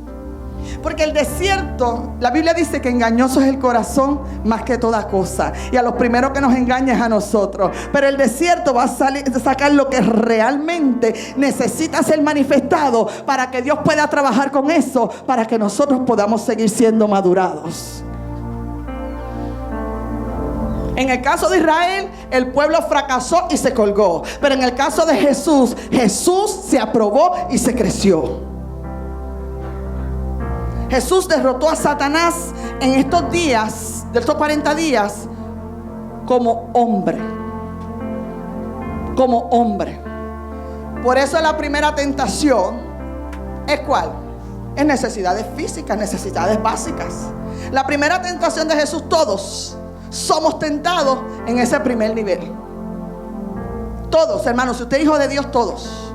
Porque el desierto, la Biblia dice que engañoso es el corazón más que toda cosa, y a los primeros que nos engaña es a nosotros. Pero el desierto va a sacar lo que realmente necesita ser manifestado para que Dios pueda trabajar con eso, para que nosotros podamos seguir siendo madurados. En el caso de Israel, el pueblo fracasó y se colgó. Pero en el caso de Jesús, Jesús se aprobó y se creció. Jesús derrotó a Satanás en estos días, de estos 40 días, como hombre. Como hombre. Por eso la primera tentación es ¿cuál? Es necesidades físicas, necesidades básicas. La primera tentación de Jesús, todos somos tentados en ese primer nivel. Todos, hermanos, si usted es hijo de Dios, todos.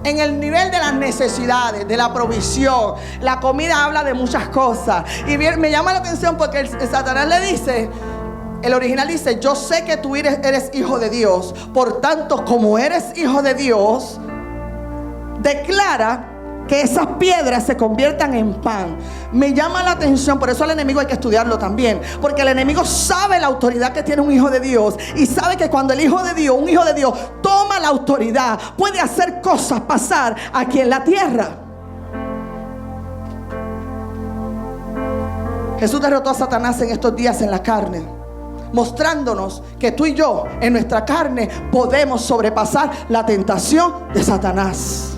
En el nivel de las necesidades, de la provisión. La comida habla de muchas cosas. Y bien, me llama la atención porque el Satanás le dice, el original dice, yo sé que tú eres hijo de Dios. Por tanto, como eres hijo de Dios, declara que esas piedras se conviertan en pan. Me llama la atención, por eso al enemigo hay que estudiarlo también, porque el enemigo sabe la autoridad que tiene un hijo de Dios, y sabe que cuando el hijo de Dios, un hijo de Dios, toma la autoridad, puede hacer cosas pasar aquí en la tierra. Jesús derrotó a Satanás en estos días en la carne, mostrándonos que tú y yo en nuestra carne podemos sobrepasar la tentación de Satanás.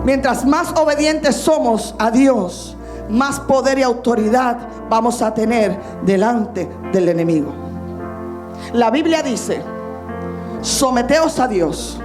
Mientras más obedientes somos a Dios, más poder y autoridad vamos a tener delante del enemigo. La Biblia dice, someteos a Dios,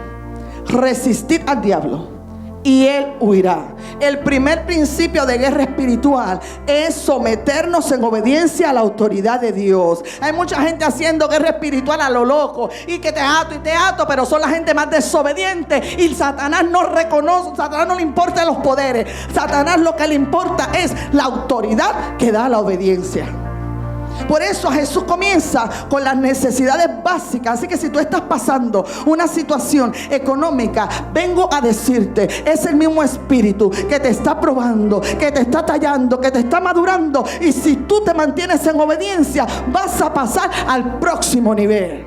resistid al diablo y él huirá. El primer principio de guerra espiritual es someternos en obediencia a la autoridad de Dios. Hay mucha gente haciendo guerra espiritual a lo loco, y que te ato, pero son la gente más desobediente, y Satanás no reconoce, Satanás no le importa los poderes. Satanás lo que le importa es la autoridad que da la obediencia. Por eso Jesús comienza con las necesidades básicas. Así que si tú estás pasando una situación económica, vengo a decirte, es el mismo espíritu que te está probando, que te está tallando, que te está madurando. Y si tú te mantienes en obediencia, vas a pasar al próximo nivel.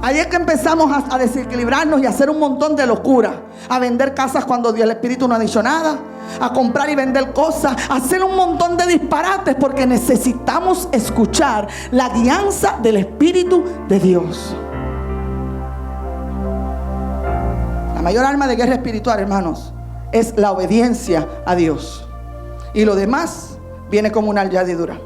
Ahí es que empezamos a desequilibrarnos y a hacer un montón de locura. A vender casas cuando el Espíritu no ha dicho nada. A comprar y vender cosas. A hacer un montón de disparates porque necesitamos escuchar la guianza del Espíritu de Dios. La mayor arma de guerra espiritual, hermanos, es la obediencia a Dios. Y lo demás viene como una añadidura.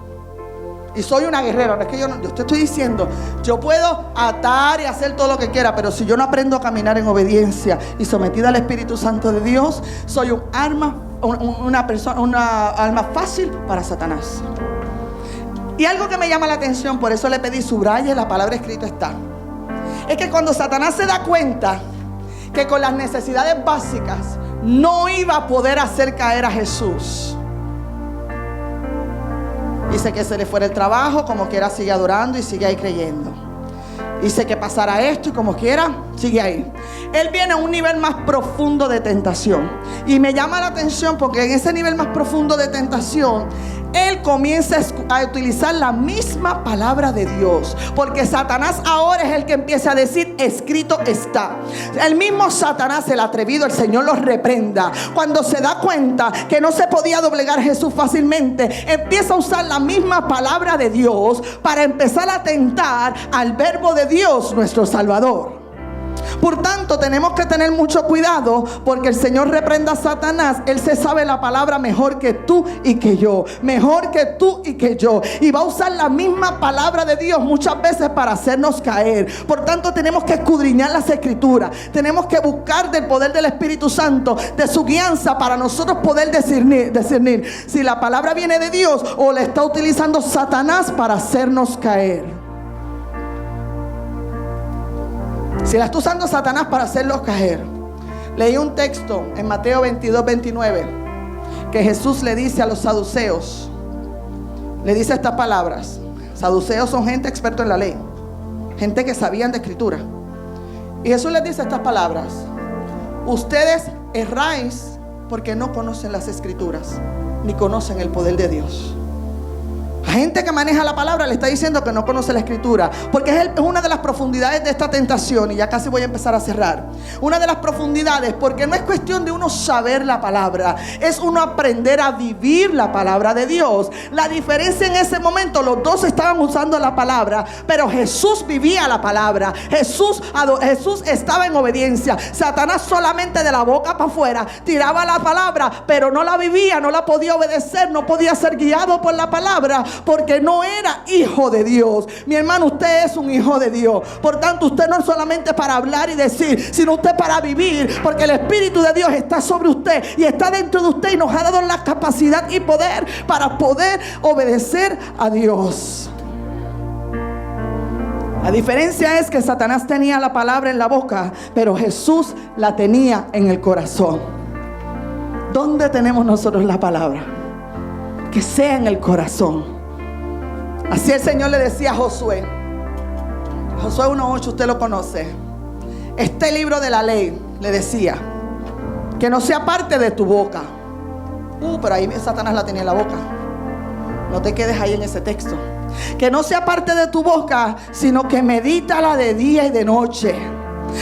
Y soy una guerrera, no es que yo te estoy diciendo, yo puedo atar y hacer todo lo que quiera, pero si yo no aprendo a caminar en obediencia y sometida al Espíritu Santo de Dios, soy un arma, una arma fácil para Satanás. Y algo que me llama la atención, por eso le pedí subraye, la palabra escrita está, es que cuando Satanás se da cuenta que con las necesidades básicas no iba a poder hacer caer a Jesús, dice que se le fuera el trabajo, como quiera sigue adorando y sigue ahí creyendo. Dice que pasara esto y como quiera sigue ahí. Él viene a un nivel más profundo de tentación. Y me llama la atención porque en ese nivel más profundo de tentación, él comienza a utilizar la misma palabra de Dios. Porque Satanás ahora es el que empieza a decir, escrito está. El mismo Satanás, el atrevido, el Señor los reprenda. Cuando se da cuenta que no se podía doblegar Jesús fácilmente, empieza a usar la misma palabra de Dios para empezar a tentar al verbo de Dios, nuestro Salvador. Por tanto, tenemos que tener mucho cuidado, porque el Señor reprenda a Satanás. Él se sabe la palabra mejor que tú y que yo, mejor que tú y que yo, y va a usar la misma palabra de Dios muchas veces para hacernos caer. Por tanto, tenemos que escudriñar las Escrituras, tenemos que buscar del poder del Espíritu Santo, de su guianza, para nosotros poder discernir si la palabra viene de Dios o la está utilizando Satanás para hacernos caer. Si la está usando Satanás para hacerlos caer. Leí un texto en Mateo 22:29 que Jesús le dice a los saduceos, le dice estas palabras. Saduceos son gente experta en la ley, gente que sabían de escritura. Y Jesús les dice estas palabras: ustedes erráis porque no conocen las escrituras, ni conocen el poder de Dios. La gente que maneja la palabra le está diciendo que no conoce la escritura, porque es una de las profundidades de esta tentación. Y ya casi voy a empezar a cerrar. Una de las profundidades, porque no es cuestión de uno saber la palabra, es uno aprender a vivir la palabra de Dios. La diferencia en ese momento, los dos estaban usando la palabra, pero Jesús vivía la palabra. Jesús estaba en obediencia. Satanás solamente de la boca para afuera tiraba la palabra, pero no la vivía, no la podía obedecer, no podía ser guiado por la palabra, porque no era hijo de Dios. Mi hermano, usted es un hijo de Dios. Por tanto, usted no es solamente para hablar y decir, sino usted para vivir, porque el Espíritu de Dios está sobre usted y está dentro de usted, y nos ha dado la capacidad y poder para poder obedecer a Dios. La diferencia es que Satanás tenía la palabra en la boca, pero Jesús la tenía en el corazón. ¿Dónde tenemos nosotros la palabra? Que sea en el corazón. Así el Señor le decía a Josué. Josué 1:8, usted lo conoce. Este libro de la ley, le decía, que no sea parte de tu boca. Pero ahí Satanás la tenía en la boca. No te quedes ahí en ese texto. Que no sea parte de tu boca, sino que medítala de día y de noche.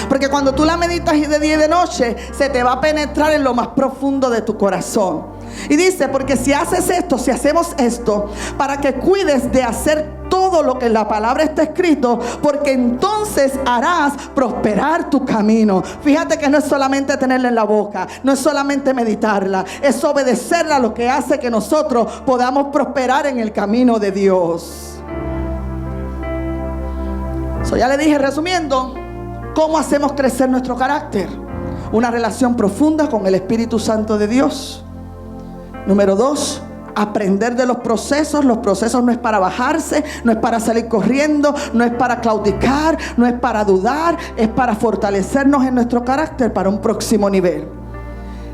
Porque cuando tú la meditas de día y de noche, se te va a penetrar en lo más profundo de tu corazón. Y dice, porque si haces esto, si hacemos esto, para que cuides de hacer todo lo que en la palabra está escrito, porque entonces harás prosperar tu camino. Fíjate que no es solamente tenerla en la boca, no es solamente meditarla, es obedecerla, lo que hace que nosotros podamos prosperar en el camino de Dios. Ya le dije, resumiendo, ¿cómo hacemos crecer nuestro carácter? Una relación profunda con el Espíritu Santo de Dios. Número 2, aprender de los procesos. Los procesos no es para bajarse, no es para salir corriendo, no es para claudicar, no es para dudar, es para fortalecernos en nuestro carácter para un próximo nivel.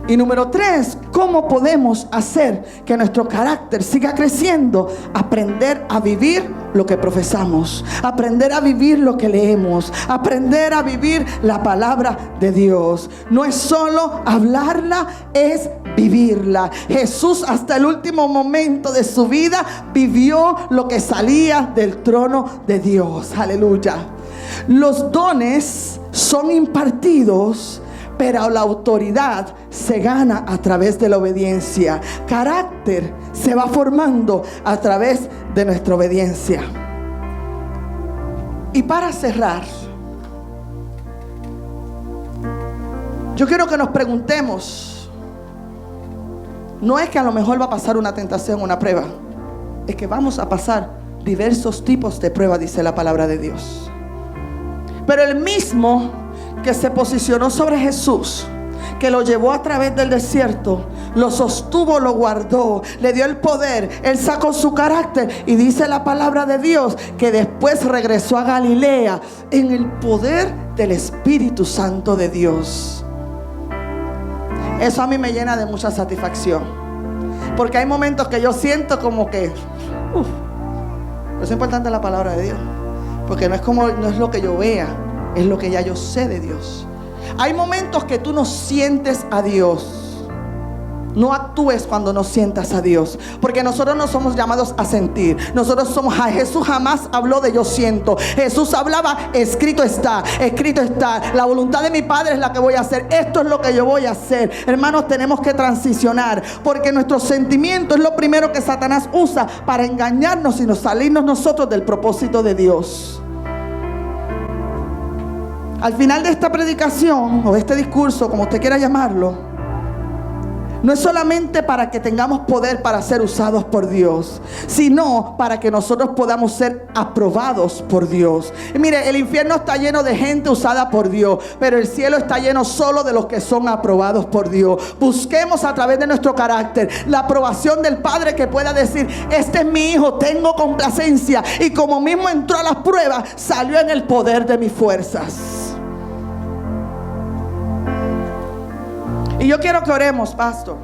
Y número 3, ¿cómo podemos hacer que nuestro carácter siga creciendo? Aprender a vivir lo que profesamos, aprender a vivir lo que leemos, aprender a vivir la palabra de Dios. No es solo hablarla, es vivirla. Jesús hasta el último momento de su vida vivió lo que salía del trono de Dios. Aleluya. Los dones son impartidos, pero la autoridad se gana a través de la obediencia. Carácter se va formando a través de nuestra obediencia. Y para cerrar, yo quiero que nos preguntemos. No es que a lo mejor va a pasar una tentación, una prueba. Es que vamos a pasar diversos tipos de pruebas, dice la palabra de Dios. Pero el mismo que se posicionó sobre Jesús, que lo llevó a través del desierto, lo sostuvo, lo guardó, le dio el poder, él sacó su carácter, y dice la palabra de Dios que después regresó a Galilea en el poder del Espíritu Santo de Dios. Eso a mí me llena de mucha satisfacción, porque hay momentos que yo siento como que es importante la palabra de Dios, porque no es lo que yo vea, es lo que ya yo sé de Dios. Hay momentos que tú no sientes a Dios. No actúes cuando no sientas a Dios, porque nosotros no somos llamados a sentir. Jesús jamás habló de yo siento. Jesús hablaba, escrito está, escrito está. La voluntad de mi Padre es la que voy a hacer. Esto es lo que yo voy a hacer. Hermanos, tenemos que transicionar, porque nuestro sentimiento es lo primero que Satanás usa para engañarnos y salirnos nosotros del propósito de Dios. Al final de esta predicación o de este discurso, como usted quiera llamarlo, no es solamente para que tengamos poder para ser usados por Dios, sino para que nosotros podamos ser aprobados por Dios. Y mire, el infierno está lleno de gente usada por Dios, pero el cielo está lleno solo de los que son aprobados por Dios. Busquemos a través de nuestro carácter la aprobación del Padre, que pueda decir: este es mi hijo, tengo complacencia. Y como mismo entró a las pruebas, salió en el poder de mis fuerzas. Y yo quiero que oremos, pastor.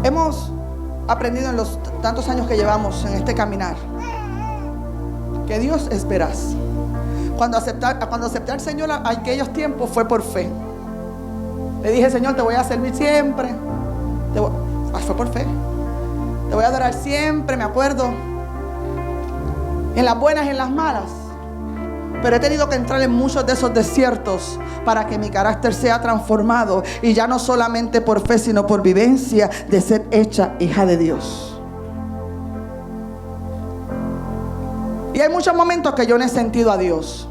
Hemos aprendido en los tantos años que llevamos en este caminar que Dios es veraz. Cuando acepté al Señor en aquellos tiempos fue por fe. Le dije: Señor, te voy a servir siempre. Fue por fe. Te voy a adorar siempre, me acuerdo. En las buenas y en las malas. Pero he tenido que entrar en muchos de esos desiertos para que mi carácter sea transformado. Y ya no solamente por fe, sino por vivencia de ser hecha hija de Dios. Y hay muchos momentos que yo no he sentido a Dios.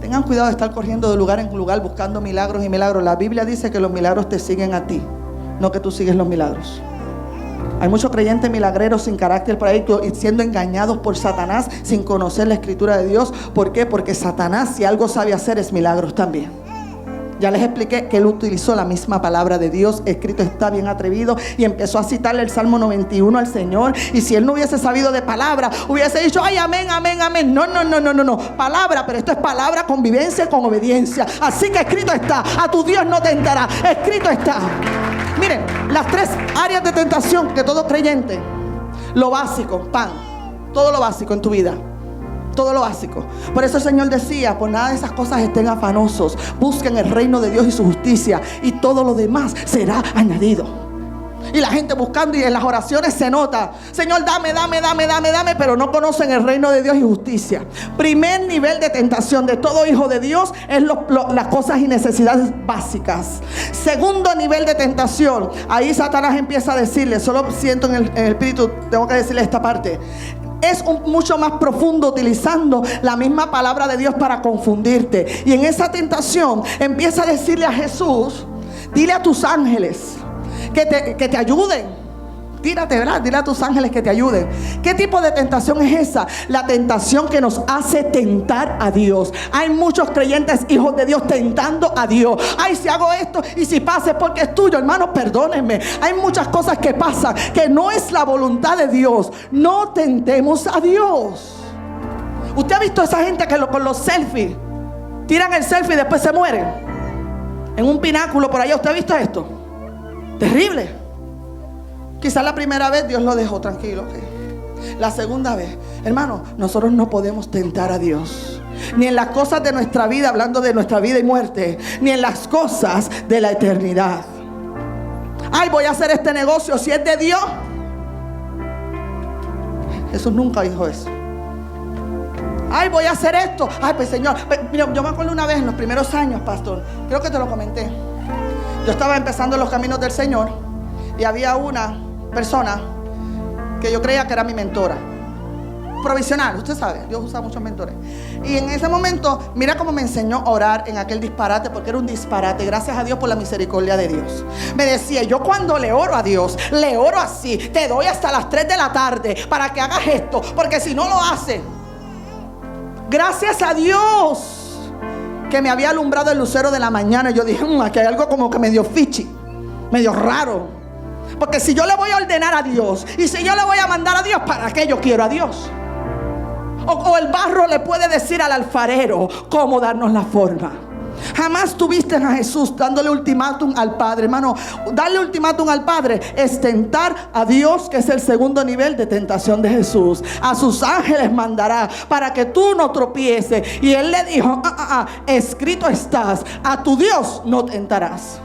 Tengan cuidado de estar corriendo de lugar en lugar buscando milagros y milagros. La Biblia dice que los milagros te siguen a ti, no que tú sigues los milagros. Hay muchos creyentes milagreros sin carácter por ahí, siendo engañados por Satanás sin conocer la escritura de Dios. ¿Por qué? Porque Satanás, si algo sabe hacer, es milagros también. Ya les expliqué que él utilizó la misma palabra de Dios. Escrito está, bien atrevido. Y empezó a citarle el Salmo 91 al Señor. Y si él no hubiese sabido de palabra, hubiese dicho: ay, amén, amén, amén. No. Palabra, pero esto es palabra con vivencia, con obediencia. Así que escrito está: a tu Dios no tentará. Escrito está. Miren, las tres áreas de tentación que todo creyente: lo básico, pan, todo lo básico en tu vida, todo lo básico. Por eso el Señor decía: por nada de esas cosas estén afanosos, busquen el reino de Dios y su justicia, y todo lo demás será añadido. Y la gente buscando, y en las oraciones se nota: Señor, dame, pero no conocen el reino de Dios y justicia. Primer nivel de tentación de todo hijo de Dios es las cosas y necesidades básicas. Segundo nivel de tentación, ahí Satanás empieza a decirle, solo siento en el espíritu, tengo que decirle esta parte. Es mucho más profundo, utilizando la misma palabra de Dios para confundirte. Y en esa tentación empieza a decirle a Jesús: dile a tus ángeles que te ayuden. Tírate, ¿verdad? Dile a tus ángeles que te ayuden. ¿Qué tipo de tentación es esa? La tentación que nos hace tentar a Dios. Hay muchos creyentes, hijos de Dios, tentando a Dios. Ay, si hago esto y si pasa es porque es tuyo. Hermanos, perdónenme. Hay muchas cosas que pasan que no es la voluntad de Dios. No tentemos a Dios. ¿Usted ha visto a esa gente que con los selfies tiran el selfie y después se mueren? En un pináculo por allá. ¿Usted ha visto esto? Terrible. Quizás la primera vez Dios lo dejó tranquilo, ¿okay? La segunda vez, hermano, nosotros no podemos tentar a Dios, ni en las cosas de nuestra vida, hablando de nuestra vida y muerte, ni en las cosas de la eternidad. Ay, voy a hacer este negocio, si es de Dios. Jesús nunca dijo eso. Ay, voy a hacer esto. Ay, pues Señor, mira, yo me acuerdo una vez en los primeros años, pastor, creo que te lo comenté. Yo estaba empezando los caminos del Señor y había una persona que yo creía que era mi mentora provisional. Usted sabe, Dios usa muchos mentores. Y en ese momento, mira cómo me enseñó a orar en aquel disparate, porque era un disparate. Gracias a Dios por la misericordia de Dios. Me decía: yo cuando le oro a Dios, le oro así: te doy hasta las 3 de la tarde para que hagas esto, porque si no lo hace. Gracias a Dios que me había alumbrado el lucero de la mañana. Y yo dije: aquí hay algo como que medio fichi, medio raro. Porque si yo le voy a ordenar a Dios, y si yo le voy a mandar a Dios, ¿para qué yo quiero a Dios? O el barro le puede decir al alfarero cómo darnos la forma. Jamás tuviste a Jesús dándole ultimátum al Padre. Hermano, darle ultimátum al Padre es tentar a Dios, que es el segundo nivel de tentación de Jesús. A sus ángeles mandará para que tú no tropieces. Y él le dijo: escrito estás, a tu Dios no tentarás.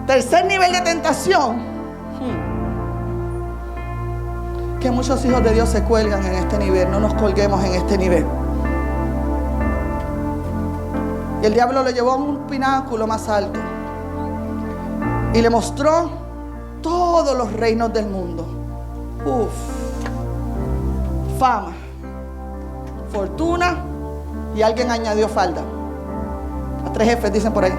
Tercer nivel de tentación, que muchos hijos de Dios se cuelgan en este nivel. No nos colguemos en este nivel. Y el diablo le llevó a un pináculo más alto y le mostró todos los reinos del mundo. Fama, fortuna y alguien añadió falda. A 3 jefes dicen por ahí.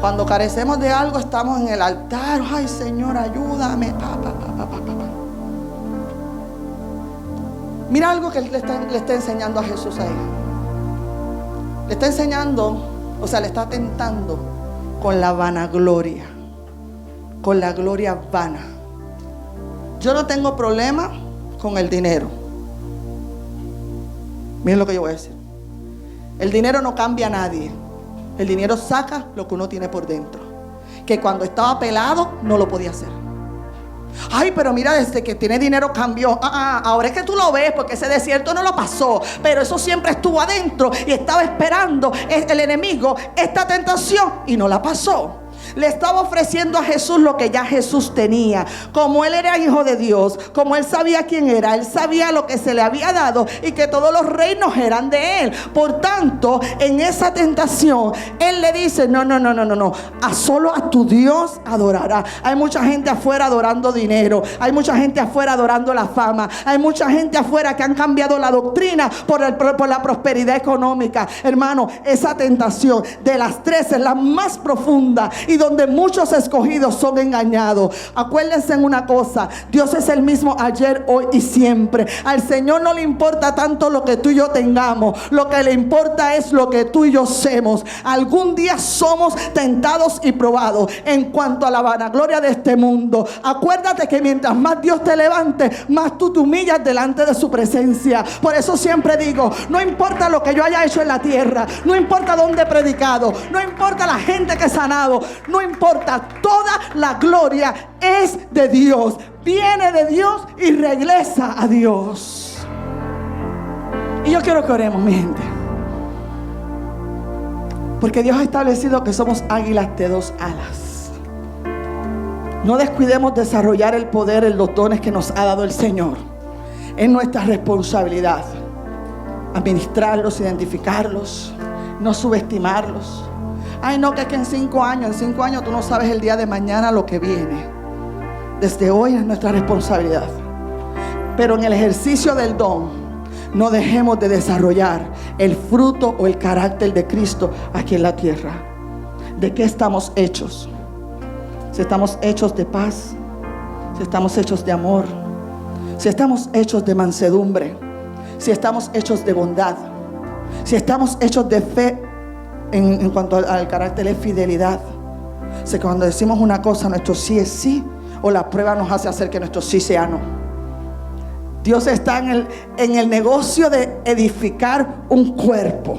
Cuando carecemos de algo estamos en el altar. Ay, Señor, ayúdame. Mira algo que le está enseñando a Jesús ahí. Le está enseñando, o sea, le está tentando con la vanagloria, con la gloria vana. Yo no tengo problema con el dinero. Miren lo que yo voy a decir. El dinero no cambia a nadie. El dinero saca lo que uno tiene por dentro. Que cuando estaba pelado no lo podía hacer. Ay, pero mira, desde que tiene dinero cambió. Ahora es que tú lo ves porque ese desierto no lo pasó, pero eso siempre estuvo adentro y estaba esperando el enemigo esta tentación y no la pasó. Le estaba ofreciendo a Jesús lo que ya Jesús tenía. Como él era hijo de Dios, como él sabía quién era, él sabía lo que se le había dado y que todos los reinos eran de él. Por tanto, en esa tentación, él le dice: no, solo a tu Dios adorará. Hay mucha gente afuera adorando dinero, hay mucha gente afuera adorando la fama, hay mucha gente afuera que han cambiado la doctrina por la prosperidad económica. Hermano, esa tentación de las 3 es la más profunda y donde muchos escogidos son engañados. Acuérdense en una cosa: Dios es el mismo ayer, hoy y siempre. Al Señor no le importa tanto lo que tú y yo tengamos, lo que le importa es lo que tú y yo hacemos. Algún día somos tentados y probados en cuanto a la vanagloria de este mundo. Acuérdate que mientras más Dios te levante, más tú te humillas delante de su presencia. Por eso siempre digo: no importa lo que yo haya hecho en la tierra, no importa dónde he predicado, no importa la gente que he sanado, no importa, toda la gloria es de Dios, viene de Dios y regresa a Dios. Y yo quiero que oremos, mi gente, porque Dios ha establecido que somos águilas de 2 alas. No descuidemos desarrollar el poder en los dones que nos ha dado el Señor. Es nuestra responsabilidad administrarlos, identificarlos, no subestimarlos. Ay, no, que es que en 5 años tú no sabes el día de mañana lo que viene. Desde hoy es nuestra responsabilidad. Pero en el ejercicio del don, no dejemos de desarrollar el fruto o el carácter de Cristo aquí en la tierra. ¿De qué estamos hechos? Si estamos hechos de paz, si estamos hechos de amor, si estamos hechos de mansedumbre, si estamos hechos de bondad, si estamos hechos de fe. En cuanto al carácter es fidelidad. O sea, cuando decimos una cosa, nuestro sí es sí, o la prueba nos hace hacer que nuestro sí sea no. Dios está en el negocio de edificar un cuerpo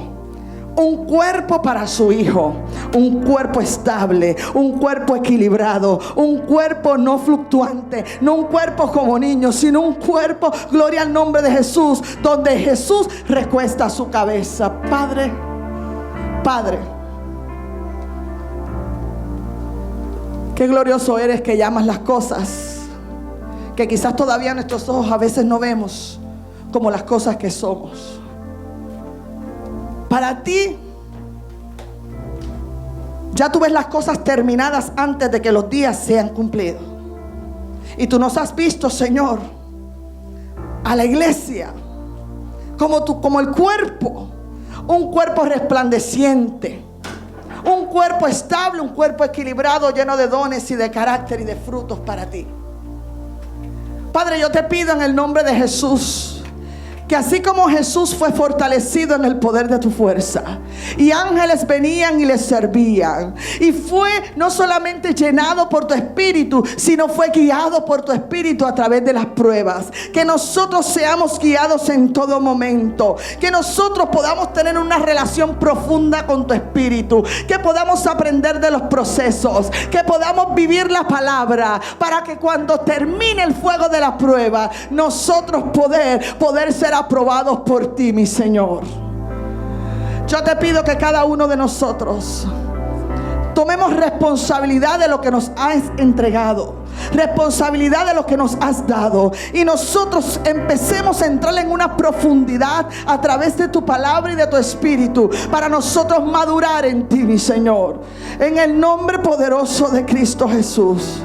para su hijo, un cuerpo estable, un cuerpo equilibrado, un cuerpo no fluctuante, no un cuerpo como niños, sino un cuerpo, gloria al nombre de Jesús, donde Jesús recuesta su cabeza. Padre, qué glorioso eres que llamas las cosas que quizás todavía nuestros ojos a veces no vemos como las cosas que somos. Para ti, ya tú ves las cosas terminadas antes de que los días sean cumplidos. Y tú nos has visto, Señor, a la iglesia como el cuerpo. Un cuerpo resplandeciente, un cuerpo estable, un cuerpo equilibrado, lleno de dones y de carácter y de frutos para ti. Padre, yo te pido en el nombre de Jesús que así como Jesús fue fortalecido en el poder de tu fuerza y ángeles venían y le servían, y fue no solamente llenado por tu espíritu, sino fue guiado por tu espíritu a través de las pruebas, que nosotros seamos guiados en todo momento, que nosotros podamos tener una relación profunda con tu espíritu, que podamos aprender de los procesos, que podamos vivir la palabra, para que cuando termine el fuego de la prueba, nosotros poder ser aprobados por ti, mi Señor. Yo te pido que cada uno de nosotros tomemos responsabilidad de lo que nos has entregado, responsabilidad de lo que nos has dado, y nosotros empecemos a entrar en una profundidad a través de tu palabra y de tu espíritu, para nosotros madurar en ti, mi Señor, en el nombre poderoso de Cristo Jesús.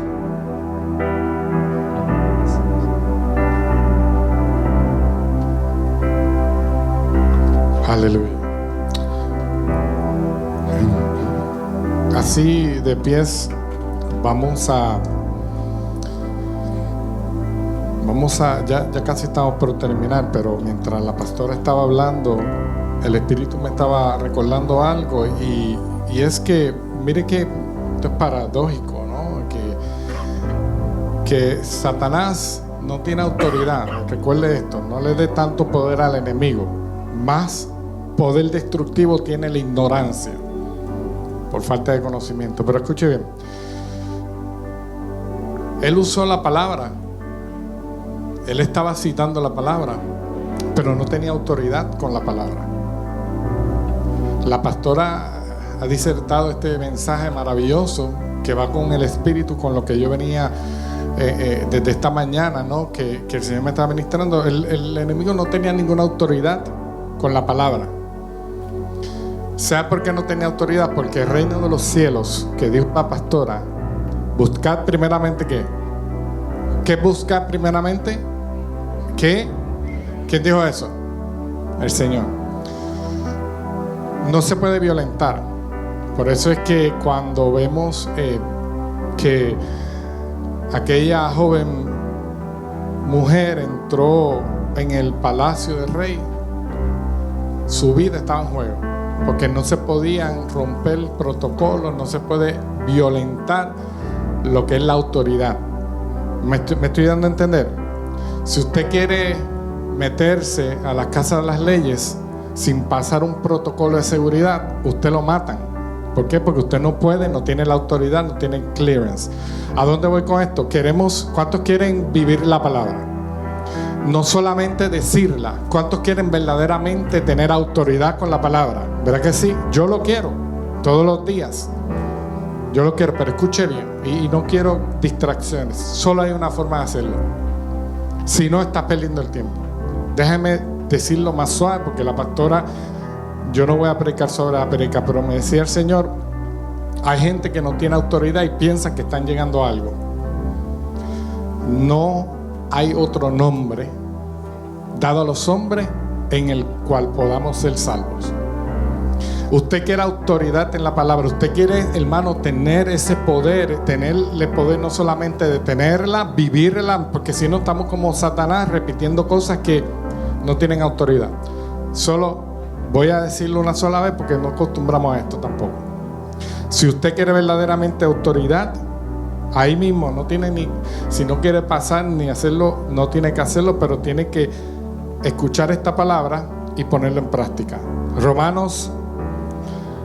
Aleluya. Así de pies, vamos a ya casi estamos por terminar, pero mientras la pastora estaba hablando, el Espíritu me estaba recordando algo, y es que, mire que esto es paradójico, ¿no? Que Satanás no tiene autoridad. Recuerde esto, no le dé tanto poder al enemigo. Más poder destructivo tiene la ignorancia, por falta de conocimiento. Pero escuche bien, él usó la palabra, él estaba citando la palabra, pero no tenía autoridad con la palabra. La pastora ha disertado este mensaje maravilloso que va con el Espíritu, con lo que yo venía desde esta mañana, ¿no? Que el Señor me estaba ministrando. El enemigo no tenía ninguna autoridad con la palabra. ¿Sabe por qué no tenía autoridad? Porque el reino de los cielos, que dijo la pastora, buscad primeramente ¿qué? ¿Qué buscad primeramente? ¿Qué? ¿Quién dijo eso? El Señor. No se puede violentar. Por eso es que cuando vemos que aquella joven mujer entró en el palacio del rey, su vida estaba en juego, porque no se podían romper protocolos, no se puede violentar lo que es la autoridad. ¿Me estoy dando a entender? Si usted quiere meterse a la casa de las leyes sin pasar un protocolo de seguridad, usted lo matan. ¿Por qué? Porque usted no puede, no tiene la autoridad, no tiene clearance. ¿A dónde voy con esto? ¿Cuántos quieren vivir la palabra? No solamente decirla. ¿Cuántos quieren verdaderamente tener autoridad con la palabra? ¿Verdad que sí? Yo lo quiero todos los días. Yo lo quiero, pero escuche bien, y no quiero distracciones. Solo hay una forma de hacerlo. Si no, estás perdiendo el tiempo. Déjeme decirlo más suave, porque la pastora, yo no voy a predicar sobre la predica, pero me decía el Señor, hay gente que no tiene autoridad y piensa que están llegando a algo. No hay otro nombre dado a los hombres en el cual podamos ser salvos. Usted quiere autoridad en la palabra. Usted quiere, hermano, tener ese poder, tenerle poder no solamente de tenerla, vivirla, porque si no estamos como Satanás repitiendo cosas que no tienen autoridad. Solo voy a decirlo una sola vez porque no acostumbramos a esto tampoco. Si usted quiere verdaderamente autoridad, ahí mismo no tiene ni, si no quiere pasar ni hacerlo, no tiene que hacerlo, pero tiene que escuchar esta palabra y ponerlo en práctica. Romanos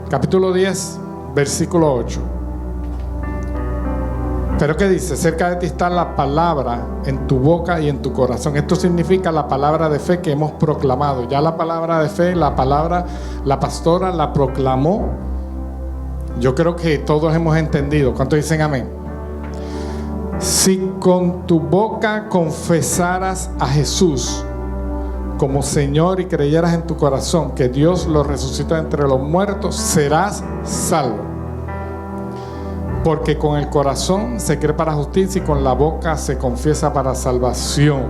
capítulo 10, versículo 8. Pero ¿qué dice? Cerca de ti está la palabra en tu boca y en tu corazón. Esto significa la palabra de fe que hemos proclamado. Ya la palabra de fe, la pastora la proclamó. Yo creo que todos hemos entendido. ¿Cuántos dicen amén? Si con tu boca confesaras a Jesús como Señor y creyeras en tu corazón que Dios lo resucitó entre los muertos, serás salvo. Porque con el corazón se cree para justicia y con la boca se confiesa para salvación.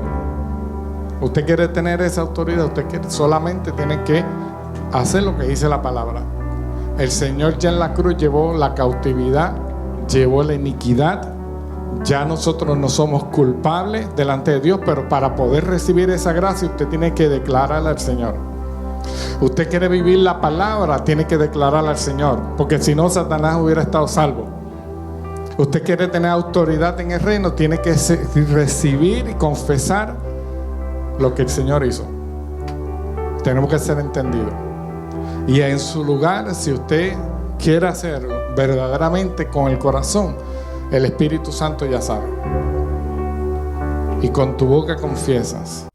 Usted quiere tener esa autoridad, solamente tiene que hacer lo que dice la palabra. El Señor ya en la cruz llevó la cautividad, llevó la iniquidad. Ya nosotros no somos culpables delante de Dios, pero para poder recibir esa gracia usted tiene que declararle al Señor. Usted quiere vivir la palabra, tiene que declararle al Señor, porque si no, Satanás hubiera estado salvo. Usted quiere tener autoridad en el reino, tiene que recibir y confesar lo que el Señor hizo. Tenemos que ser entendidos. Y en su lugar, si usted quiere hacerlo verdaderamente con el corazón, el Espíritu Santo ya sabe. Y con tu boca confiesas.